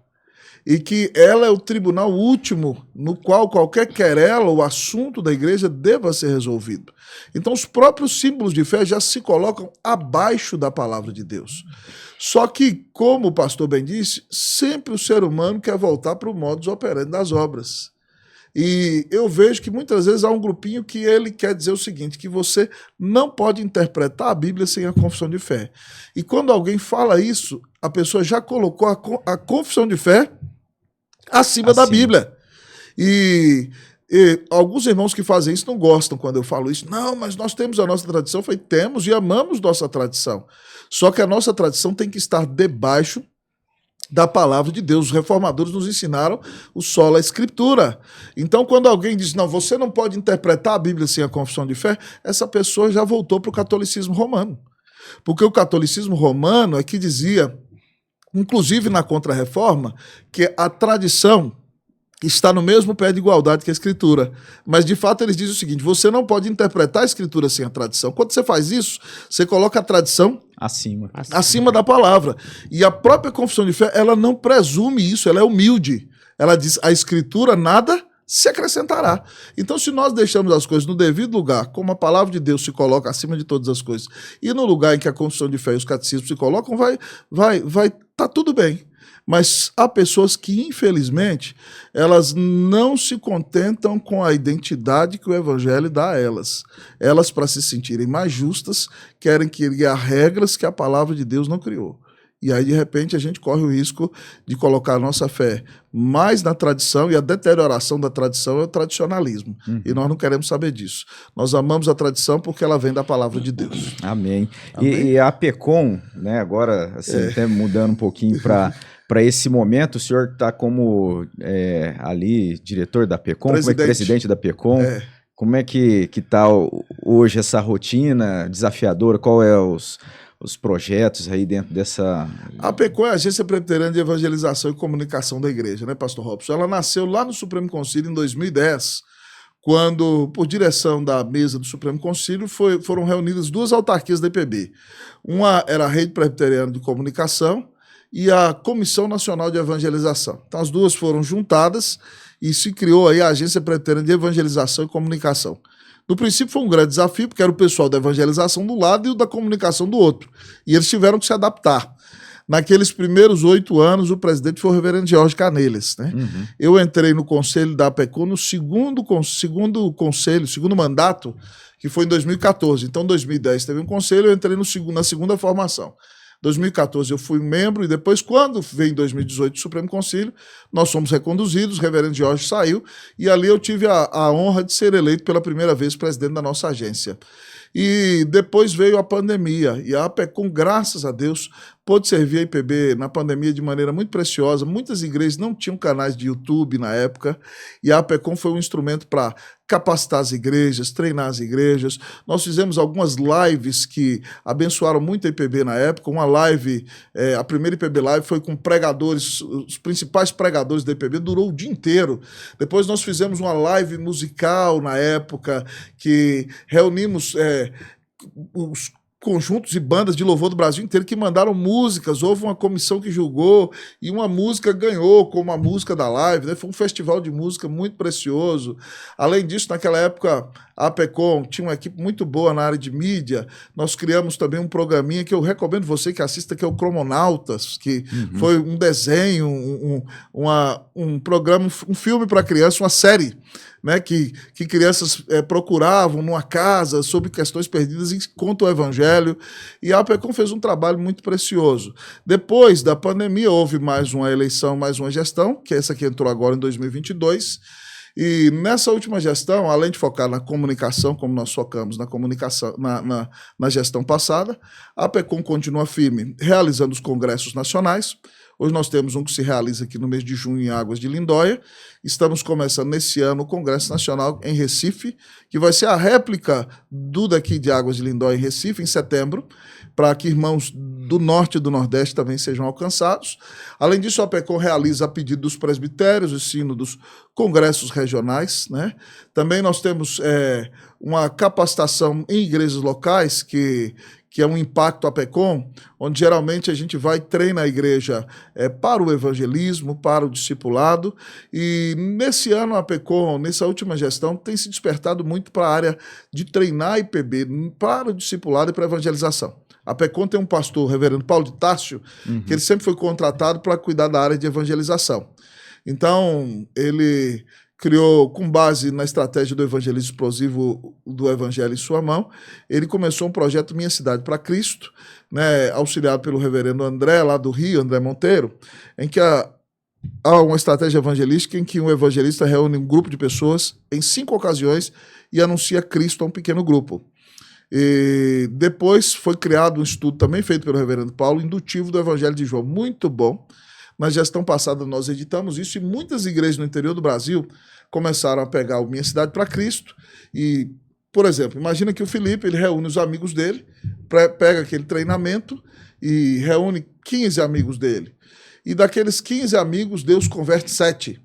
E que ela é o tribunal último no qual qualquer querela ou assunto da igreja deva ser resolvido. Então os próprios símbolos de fé já se colocam abaixo da palavra de Deus. Só que, como o pastor bem disse, sempre o ser humano quer voltar para o modus operandi das obras. E eu vejo que muitas vezes há um grupinho que ele quer dizer o seguinte, que você não pode interpretar a Bíblia sem a confissão de fé. E quando alguém fala isso, a pessoa já colocou a confissão de fé acima da Bíblia. E alguns irmãos que fazem isso não gostam quando eu falo isso. Não, mas nós temos a nossa tradição. Eu falei, temos e amamos nossa tradição. Só que a nossa tradição tem que estar debaixo da palavra de Deus. Os reformadores nos ensinaram o sola escritura. Então, quando alguém diz, não, você não pode interpretar a Bíblia sem a confissão de fé, essa pessoa já voltou para o catolicismo romano. Porque o catolicismo romano é que dizia, inclusive na Contra-Reforma, que a tradição está no mesmo pé de igualdade que a Escritura. Mas, de fato, eles dizem o seguinte, você não pode interpretar a Escritura sem a tradição. Quando você faz isso, você coloca a tradição acima da palavra. E a própria confissão de fé, ela não presume isso, ela é humilde. Ela diz, a Escritura nada se acrescentará. Então, se nós deixamos as coisas no devido lugar, como a palavra de Deus se coloca acima de todas as coisas, e no lugar em que a confissão de fé e os catecismos se colocam, tá tudo bem. Mas há pessoas que, infelizmente, elas não se contentam com a identidade que o Evangelho dá a elas. Elas, para se sentirem mais justas, querem criar regras que a palavra de Deus não criou. E aí, de repente, a gente corre o risco de colocar a nossa fé mais na tradição, e a deterioração da tradição é o tradicionalismo. E nós não queremos saber disso. Nós amamos a tradição porque ela vem da palavra de Deus. Amém. E a PECOM, né, agora, assim, até mudando um pouquinho para esse momento, o senhor está como ali diretor da PECOM, presidente da PECOM. Como é que está hoje essa rotina desafiadora? Qual é os projetos aí dentro dessa... A PECOM é a Agência Presbiteriana de Evangelização e Comunicação da Igreja, né, pastor Robson? Ela nasceu lá no Supremo Concílio em 2010, quando, por direção da mesa do Supremo Concílio, foram reunidas duas autarquias da IPB. Uma era a Rede Presbiteriana de Comunicação e a Comissão Nacional de Evangelização. Então, as duas foram juntadas e se criou aí a Agência Presbiteriana de Evangelização e Comunicação. No princípio foi um grande desafio, porque era o pessoal da evangelização do lado e o da comunicação do outro. E eles tiveram que se adaptar. Naqueles primeiros 8 anos, o presidente foi o reverendo Jorge Canelis, né? Eu entrei no conselho da APECOM no segundo mandato, que foi em 2014. Então, em 2010 teve um conselho, eu entrei na segunda formação. 2014 eu fui membro e depois, quando veio em 2018 o Supremo Concílio, nós fomos reconduzidos, o reverendo Jorge saiu e ali eu tive a honra de ser eleito pela primeira vez presidente da nossa agência. E depois veio a pandemia e a APECOM, graças a Deus, pôde servir a IPB na pandemia de maneira muito preciosa. Muitas igrejas não tinham canais de YouTube na época e a APECOM foi um instrumento para capacitar as igrejas, treinar as igrejas. Nós fizemos algumas lives que abençoaram muito a IPB na época. Uma live, a primeira IPB Live foi com pregadores, os principais pregadores da IPB, durou o dia inteiro. Depois nós fizemos uma live musical na época que reunimos os conjuntos e bandas de louvor do Brasil inteiro que mandaram músicas, houve uma comissão que julgou e uma música ganhou como a música da live, né? Foi um festival de música muito precioso. Além disso, naquela época, a APECOM tinha uma equipe muito boa na área de mídia. Nós criamos também um programinha que eu recomendo você que assista, que é o Cromonautas, que foi um desenho, um programa, um filme para criança, uma série, né, que crianças procuravam numa casa sobre questões perdidas e conta o Evangelho. E a APECOM fez um trabalho muito precioso. Depois da pandemia, houve mais uma eleição, mais uma gestão, que é essa que entrou agora em 2022. E nessa última gestão, além de focar na comunicação, como nós focamos na comunicação na gestão passada, a APECOM continua firme, realizando os congressos nacionais. Hoje nós temos um que se realiza aqui no mês de junho em Águas de Lindóia. Estamos começando nesse ano o Congresso Nacional em Recife, que vai ser a réplica do daqui de Águas de Lindóia em Recife, em setembro, para que irmãos do Norte e do Nordeste também sejam alcançados. Além disso, a APECOM realiza a pedido dos presbitérios, o ensino dos congressos regionais, né? Também nós temos uma capacitação em igrejas locais, que é um impacto APECOM, onde geralmente a gente vai treinar a igreja para o evangelismo, para o discipulado, e nesse ano a APECOM, nessa última gestão, tem se despertado muito para a área de treinar a IPB para o discipulado e para a evangelização. A APECOM tem um pastor, o reverendo Paulo de Tássio, que ele sempre foi contratado para cuidar da área de evangelização. Então, ele criou, com base na estratégia do evangelismo explosivo do Evangelho em Sua Mão, ele começou um projeto Minha Cidade para Cristo, né, auxiliado pelo reverendo André, lá do Rio, André Monteiro, em que há uma estratégia evangelística em que um evangelista reúne um grupo de pessoas em 5 ocasiões e anuncia Cristo a um pequeno grupo. E depois foi criado um estudo também feito pelo reverendo Paulo, indutivo do Evangelho de João, muito bom. Na gestão passada nós editamos isso e muitas igrejas no interior do Brasil começaram a pegar o Minha Cidade para Cristo e, por exemplo, imagina que o Felipe ele reúne os amigos dele, pega aquele treinamento e reúne 15 amigos dele. E daqueles 15 amigos, Deus converte 7.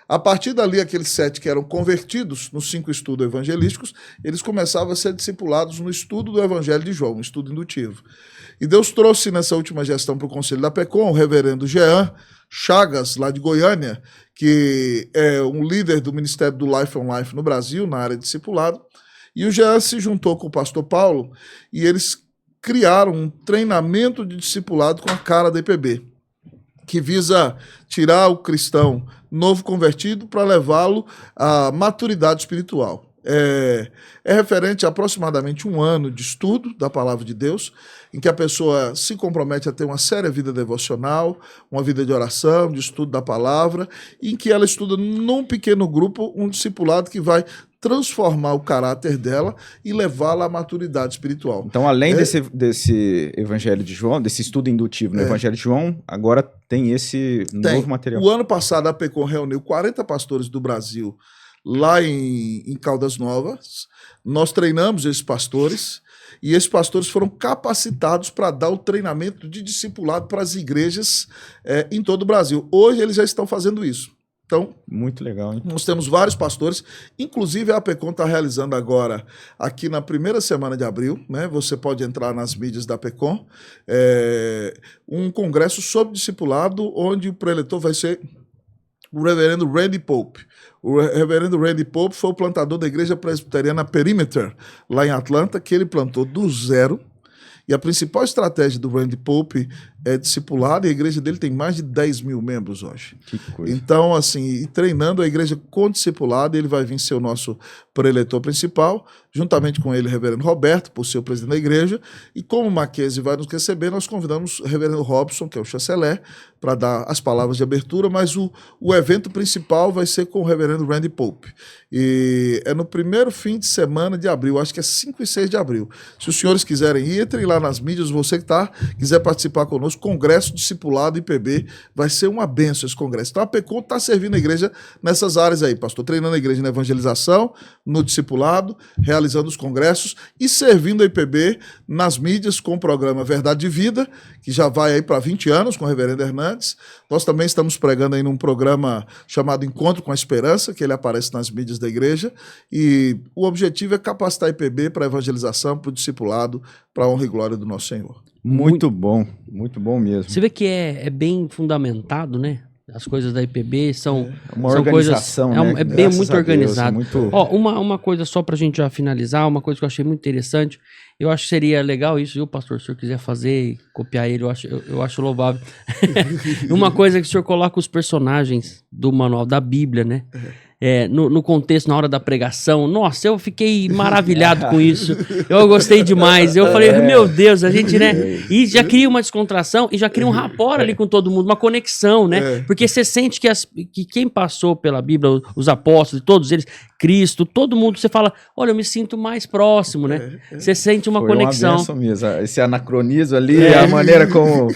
A partir dali, aqueles 7 que eram convertidos nos 5 estudos evangelísticos, eles começavam a ser discipulados no estudo do Evangelho de João, um estudo indutivo. E Deus trouxe nessa última gestão para o Conselho da PECOM o reverendo Jean Chagas, lá de Goiânia, que é um líder do Ministério do Life on Life no Brasil, na área de discipulado. E o Jean se juntou com o pastor Paulo e eles criaram um treinamento de discipulado com a cara da IPB, que visa tirar o cristão novo convertido para levá-lo à maturidade espiritual. É referente a aproximadamente 1 ano de estudo da Palavra de Deus, em que a pessoa se compromete a ter uma séria vida devocional, uma vida de oração, de estudo da Palavra, em que ela estuda num pequeno grupo um discipulado que vai transformar o caráter dela e levá-la à maturidade espiritual. Então, além desse Evangelho de João, desse estudo indutivo no Evangelho de João, agora tem esse novo material. O ano passado a PECOM reuniu 40 pastores do Brasil lá em Caldas Novas. Nós treinamos esses pastores e esses pastores foram capacitados para dar o treinamento de discipulado para as igrejas em todo o Brasil. Hoje eles já estão fazendo isso. Então, muito legal, hein? Nós temos vários pastores, inclusive a PECOM está realizando agora, aqui na primeira semana de abril, né? Você pode entrar nas mídias da PECOM, um congresso sobre discipulado, onde o preletor vai ser o reverendo Randy Pope. O reverendo Randy Pope foi o plantador da igreja presbiteriana Perimeter, lá em Atlanta, que ele plantou do zero. E a principal estratégia do Randy Pope é discipulado, e a igreja dele tem mais de 10 mil membros hoje. Que coisa. Então, assim, e treinando a igreja com discipulado, ele vai vir ser o nosso preletor principal, juntamente com ele, o reverendo Roberto, por ser o presidente da igreja, e como o Mackenzie vai nos receber, nós convidamos o reverendo Robson, que é o chanceler, para dar as palavras de abertura, mas o evento principal vai ser com o reverendo Randy Pope. E é no primeiro fim de semana de abril, acho que é 5 e 6 de abril. Se os senhores quiserem ir, entrem lá nas mídias, você que quiser participar conosco, Congresso Discipulado IPB, vai ser uma bênção esse congresso. Então a PECOM está servindo a igreja nessas áreas aí, pastor, treinando a igreja na evangelização, no discipulado, realizando os congressos e servindo a IPB nas mídias com o programa Verdade de Vida, que já vai aí para 20 anos com o reverendo Hernandes. Nós também estamos pregando aí num programa chamado Encontro com a Esperança, que ele aparece nas mídias da igreja, e o objetivo é capacitar a IPB para a evangelização, para o discipulado, para a honra e glória do nosso Senhor. Muito bom mesmo. Você vê que é bem fundamentado, né? As coisas da IPB são uma são organização, coisas, né? é bem muito organizado. Muito... Ó, uma coisa só pra gente já finalizar, uma coisa que eu achei muito interessante, eu acho que seria legal isso, viu, pastor? Se o senhor quiser fazer e copiar ele, eu acho louvável. Uma coisa que o senhor coloca os personagens do manual da Bíblia, né? No contexto, na hora da pregação. Nossa, eu fiquei maravilhado com isso. Eu gostei demais. Eu falei, meu Deus, a gente, né? E já cria uma descontração e já cria um rapport ali com todo mundo, uma conexão, né? Porque você sente que quem passou pela Bíblia, os apóstolos, todos eles, Cristo, todo mundo, você fala, olha, eu me sinto mais próximo, né? Você sente uma conexão. Foi uma benção mesmo. Esse anacronismo ali, a maneira como...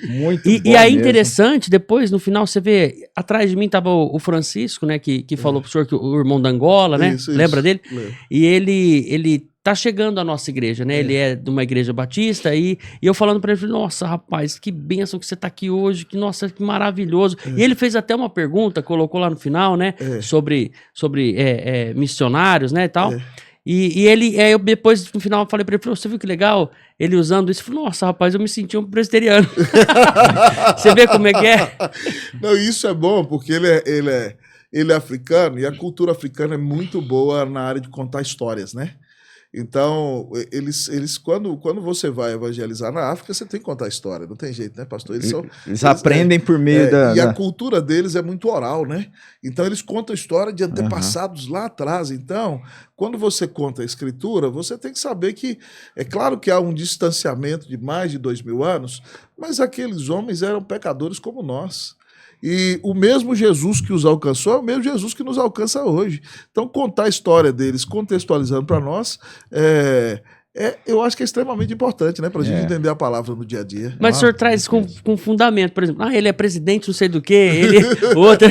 Muito bom E aí, mesmo. interessante, depois, no final, você vê, atrás de mim estava o Francisco, né? Que falou pro senhor que o irmão da Angola, né? Isso, Lembra dele? Lembro. E ele tá chegando à nossa igreja, né? Ele é de uma igreja batista e eu falando pra ele, nossa, rapaz, que bênção que você tá aqui hoje, que nossa, que maravilhoso. E ele fez até uma pergunta, colocou lá no final, né? Sobre missionários, né, e tal. E ele, eu depois, no final, eu falei pra ele, você viu que legal? Ele usando isso, falou, nossa, rapaz, eu me senti um presbiteriano. Você vê como é que é? Não, isso é bom, porque ele é africano e a cultura africana é muito boa na área de contar histórias, né? Então, eles quando você vai evangelizar na África, você tem que contar história, não tem jeito, né, pastor? Eles aprendem por meio da... E a cultura deles é muito oral, né? Então, eles contam a história de antepassados lá atrás. Então, quando você conta a escritura, você tem que saber que, é claro que há um distanciamento de mais de 2000 anos, mas aqueles homens eram pecadores como nós. E o mesmo Jesus que os alcançou é o mesmo Jesus que nos alcança hoje. Então, contar a história deles, contextualizando para nós, eu acho que é extremamente importante, né? Para a gente entender a palavra no dia a dia. Mas o senhor traz com fundamento, por exemplo, ele é presidente não sei do quê, ele outro.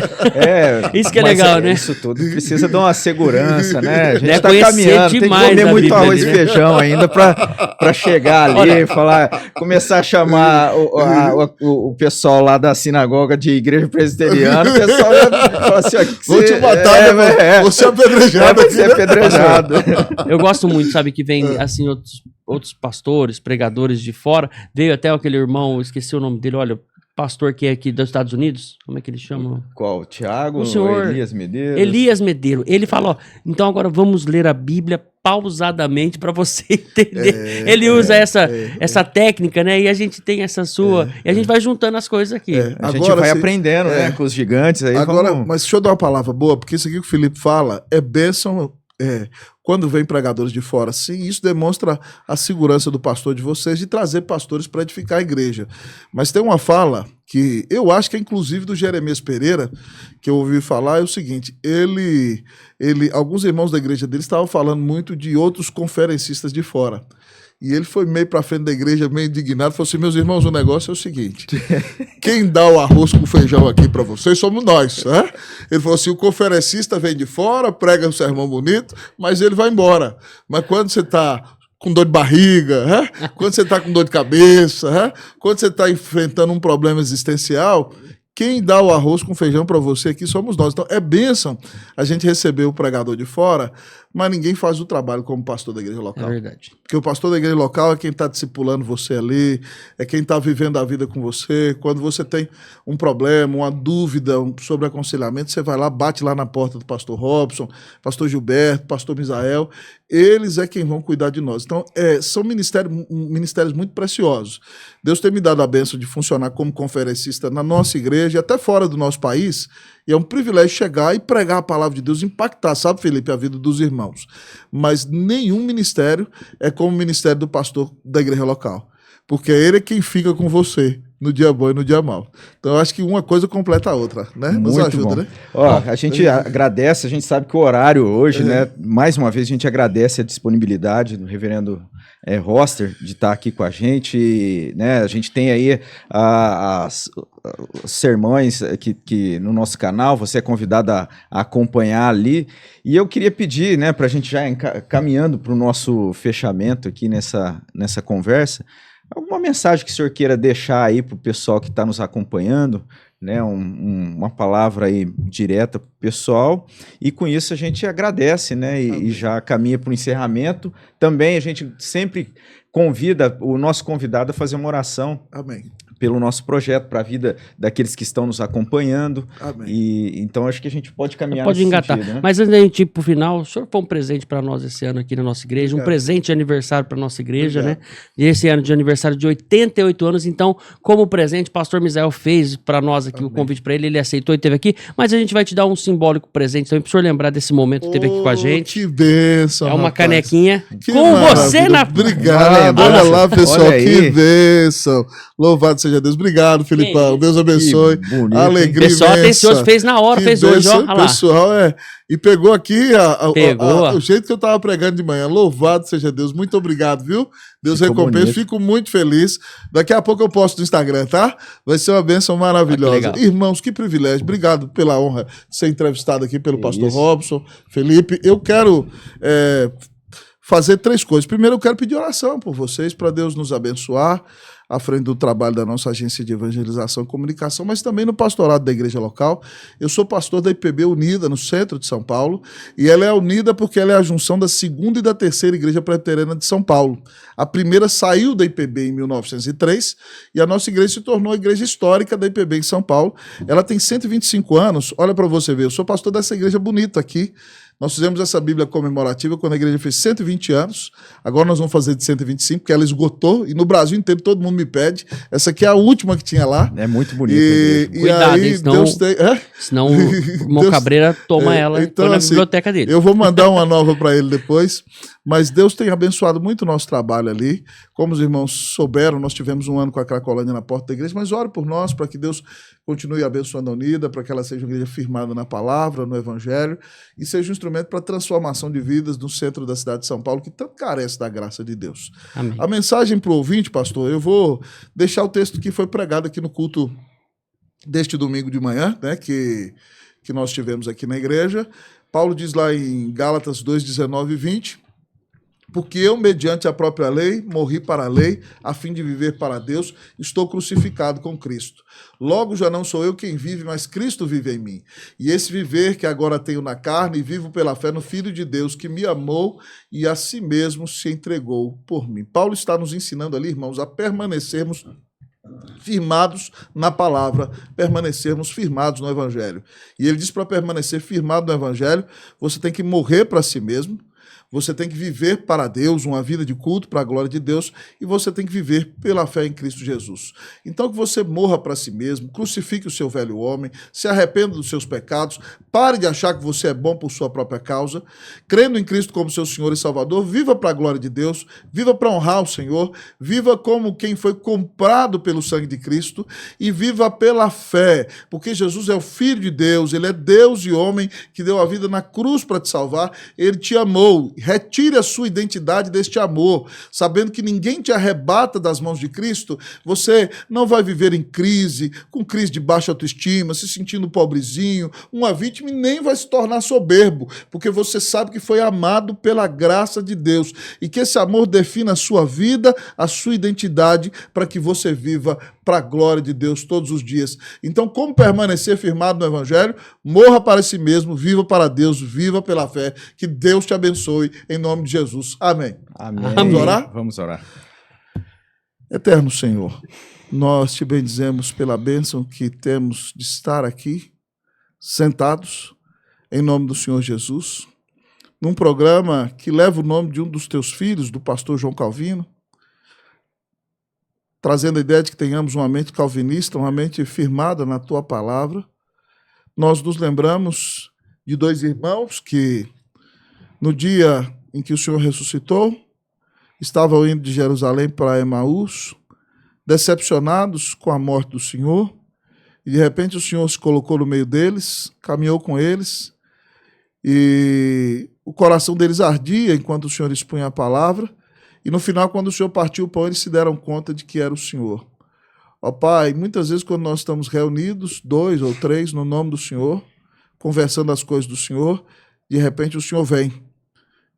Isso que é legal, né? Isso tudo precisa de uma segurança, né? A gente está conhecer caminhando, tem que demais comer a muito Bíblia arroz ali, e né? feijão ainda para chegar ali, começar a chamar o pessoal lá da sinagoga de igreja presbiteriana, o pessoal vai falar assim, ó, vou te matar, né? Você é apedrejado. Você é apedrejado. Eu gosto muito, sabe, que vem assim outros pastores, pregadores de fora. Veio até aquele irmão, esqueci o nome dele, olha, pastor que é aqui dos Estados Unidos, como é que ele chama? Qual? Tiago? O senhor Elias Medeiros? Elias Medeiros. Ele falou, então agora vamos ler a Bíblia pausadamente para você entender. Ele usa essa técnica, né? E a gente tem essa sua, e a gente vai juntando as coisas aqui. A gente vai aprendendo, né, com os gigantes. Aí agora, mas deixa eu dar uma palavra boa, porque isso aqui que o Felipe fala é bênção. Quando vem pregadores de fora, sim, isso demonstra a segurança do pastor de vocês de trazer pastores para edificar a igreja. Mas tem uma fala que eu acho que é inclusive do Jeremias Pereira, que eu ouvi falar, é o seguinte, alguns irmãos da igreja dele estavam falando muito de outros conferencistas de fora. E ele foi meio para frente da igreja, meio indignado, falou assim, meus irmãos, o negócio é o seguinte, quem dá o arroz com feijão aqui para vocês somos nós, né? Ele falou assim, o conferencista vem de fora, prega um sermão bonito, mas ele vai embora. Mas quando você está com dor de barriga, quando você está com dor de cabeça, quando você está enfrentando um problema existencial, quem dá o arroz com feijão para você aqui somos nós. Então, é bênção a gente receber o pregador de fora, mas ninguém faz o trabalho como pastor da igreja local. É verdade. Porque o pastor da igreja local é quem está discipulando você ali, é quem está vivendo a vida com você. Quando você tem um problema, uma dúvida sobre aconselhamento, você vai lá, bate lá na porta do pastor Robson, pastor Gilberto, pastor Misael. Eles é quem vão cuidar de nós. Então, são ministérios muito preciosos. Deus tem me dado a bênção de funcionar como conferencista na nossa igreja e até fora do nosso país. E é um privilégio chegar e pregar a palavra de Deus, impactar, sabe, Felipe, a vida dos irmãos. Mas nenhum ministério é como o ministério do pastor da igreja local. Porque ele é quem fica com você no dia bom e no dia mau. Então, eu acho que uma coisa completa a outra, né? Nos Muito ajuda, bom. né? Ó, a gente agradece, a gente sabe que o horário hoje, né? Mais uma vez, a gente agradece a disponibilidade do reverendo Roster de estar aqui com a gente, né? A gente tem aí os sermões que no nosso canal, você é convidado a acompanhar ali, e eu queria pedir, né, para a gente já caminhando para o nosso fechamento aqui nessa conversa, alguma mensagem que o senhor queira deixar aí para o pessoal que está nos acompanhando, né, uma palavra aí direta para o pessoal, e com isso a gente agradece, né, e já caminha para o encerramento. Também a gente sempre convida o nosso convidado a fazer uma oração. Amém. Pelo nosso projeto, para a vida daqueles que estão nos acompanhando. Amém. E então acho que a gente pode caminhar nesse engatar. Sentido, né? Mas antes da gente ir para o final, o senhor foi um presente para nós esse ano aqui na nossa igreja, Obrigado. Um presente de aniversário para nossa igreja, Obrigado. Né? E esse ano de aniversário de 88 anos, então, como presente, o pastor Misael fez para nós aqui Amém. O convite para ele aceitou e esteve aqui, mas a gente vai te dar um simbólico presente também, para o senhor lembrar desse momento que esteve aqui com a gente. Que bênção, É uma rapaz. Canequinha que com maravilha. Você na... Obrigado, olha lá, pessoal, que bênção. Louvado seja Deus. Obrigado, Filipão. Deus abençoe. Bonito, alegria. O pessoal atencioso fez na hora, fez hoje, ó. O pessoal e pegou aqui o jeito que eu estava pregando de manhã. Louvado seja Deus. Muito obrigado, viu? Deus recompensa. Fico muito feliz. Daqui a pouco eu posto no Instagram, tá? Vai ser uma bênção maravilhosa. Irmãos, que privilégio. Obrigado pela honra de ser entrevistado aqui pelo pastor Robson, Felipe. Eu quero fazer 3 coisas. Primeiro, eu quero pedir oração por vocês, para Deus nos abençoar à frente do trabalho da nossa agência de evangelização e comunicação, mas também no pastorado da igreja local. Eu sou pastor da IPB Unida, no centro de São Paulo, e ela é unida porque ela é a junção da 2ª e da 3ª igreja presbiteriana de São Paulo. A primeira saiu da IPB em 1903, e a nossa igreja se tornou a igreja histórica da IPB em São Paulo. Ela tem 125 anos, olha para você ver, eu sou pastor dessa igreja bonita aqui, Nós fizemos essa Bíblia comemorativa quando a igreja fez 120 anos. Agora nós vamos fazer de 125, porque ela esgotou. E no Brasil inteiro todo mundo me pede. Essa aqui é a última que tinha lá. É muito bonita. E Cuidado, aí, senão, Deus tem... senão o irmão Cabreira toma ela e põe na biblioteca dele. Eu vou mandar uma nova para ele depois. Mas Deus tem abençoado muito o nosso trabalho ali. Como os irmãos souberam, nós tivemos um ano com a Cracolândia na porta da igreja, mas ore por nós para que Deus continue abençoando a Unida, para que ela seja uma igreja firmada na palavra, no evangelho, e seja um instrumento para a transformação de vidas no centro da cidade de São Paulo, que tanto carece da graça de Deus. Amém. A mensagem para o ouvinte, pastor, eu vou deixar o texto que foi pregado aqui no culto deste domingo de manhã, né, que nós tivemos aqui na igreja. Paulo diz lá em Gálatas 2, 19 e 20... Porque eu, mediante a própria lei, morri para a lei, a fim de viver para Deus, estou crucificado com Cristo. Logo já não sou eu quem vive, mas Cristo vive em mim. E esse viver que agora tenho na carne, vivo pela fé no Filho de Deus, que me amou e a si mesmo se entregou por mim. Paulo está nos ensinando ali, irmãos, a permanecermos firmados na palavra, permanecermos firmados no Evangelho. E ele diz, para permanecer firmado no Evangelho, você tem que morrer para si mesmo, você tem que viver para Deus, uma vida de culto para a glória de Deus, e você tem que viver pela fé em Cristo Jesus. Então que você morra para si mesmo, crucifique o seu velho homem, se arrependa dos seus pecados, pare de achar que você é bom por sua própria causa, crendo em Cristo como seu Senhor e Salvador, viva para a glória de Deus, viva para honrar o Senhor, viva como quem foi comprado pelo sangue de Cristo e viva pela fé, porque Jesus é o Filho de Deus, ele é Deus e homem que deu a vida na cruz para te salvar, ele te amou. Retire a sua identidade deste amor, sabendo que ninguém te arrebata das mãos de Cristo. Você não vai viver em crise, com crise de baixa autoestima, se sentindo pobrezinho, uma vítima, e nem vai se tornar soberbo, porque você sabe que foi amado pela graça de Deus e que esse amor defina a sua vida, a sua identidade, para que você viva para a glória de Deus todos os dias. Então, como permanecer firmado no Evangelho? Morra para si mesmo, viva para Deus, viva pela fé. Que Deus te abençoe, em nome de Jesus. Amém. Amém. Vamos orar? Vamos orar. Eterno Senhor, nós te bendizemos pela bênção que temos de estar aqui, sentados, em nome do Senhor Jesus, num programa que leva o nome de um dos teus filhos, do pastor João Calvino, trazendo a ideia de que tenhamos uma mente calvinista, uma mente firmada na tua palavra. Nós nos lembramos de dois irmãos que, no dia em que o Senhor ressuscitou, estavam indo de Jerusalém para Emaús, decepcionados com a morte do Senhor, e de repente o Senhor se colocou no meio deles, caminhou com eles, e o coração deles ardia enquanto o Senhor expunha a palavra, e no final, quando o Senhor partiu o pão, eles se deram conta de que era o Senhor. Ó Pai, muitas vezes quando nós estamos reunidos, 2 ou 3, no nome do Senhor, conversando as coisas do Senhor, de repente o Senhor vem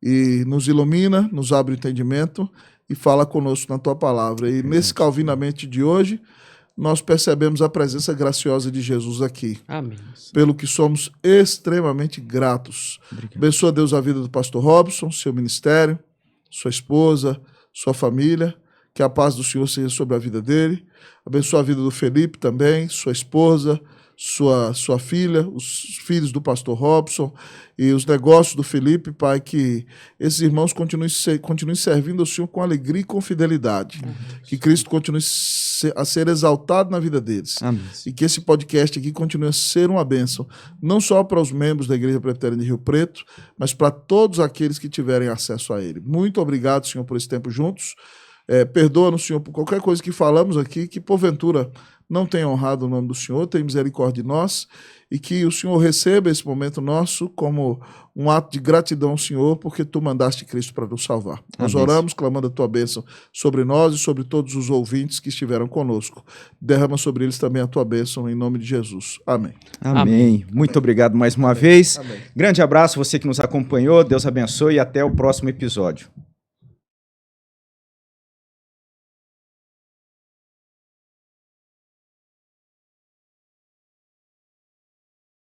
e nos ilumina, nos abre o entendimento e fala conosco na Tua palavra. E nesse Calvinamente de hoje, nós percebemos a presença graciosa de Jesus aqui. Amém. Pelo que somos extremamente gratos. Obrigado. Abençoa, Deus, a vida do pastor Robson, seu ministério, sua esposa, sua família, que a paz do Senhor seja sobre a vida dele. Abençoa a vida do Felipe também, sua esposa, sua filha, os filhos do pastor Robson e os negócios do Felipe, Pai, que esses irmãos continuem servindo ao Senhor com alegria e com fidelidade. Que Cristo continue a ser exaltado na vida deles. Amém. E que esse podcast aqui continue a ser uma bênção, não só para os membros da Igreja Presbiteriana de Rio Preto, mas para todos aqueles que tiverem acesso a ele. Muito obrigado, Senhor, por esse tempo juntos. Perdoa-nos, Senhor, por qualquer coisa que falamos aqui, que porventura não tenha honrado o nome do Senhor, tenha misericórdia de nós, e que o Senhor receba esse momento nosso como um ato de gratidão ao Senhor, porque Tu mandaste Cristo para nos salvar. Nós oramos, clamando a Tua bênção sobre nós e sobre todos os ouvintes que estiveram conosco. Derrama sobre eles também a Tua bênção, em nome de Jesus. Amém. Amém. Muito obrigado mais uma vez. Amém. Grande abraço, você que nos acompanhou. Deus abençoe e até o próximo episódio.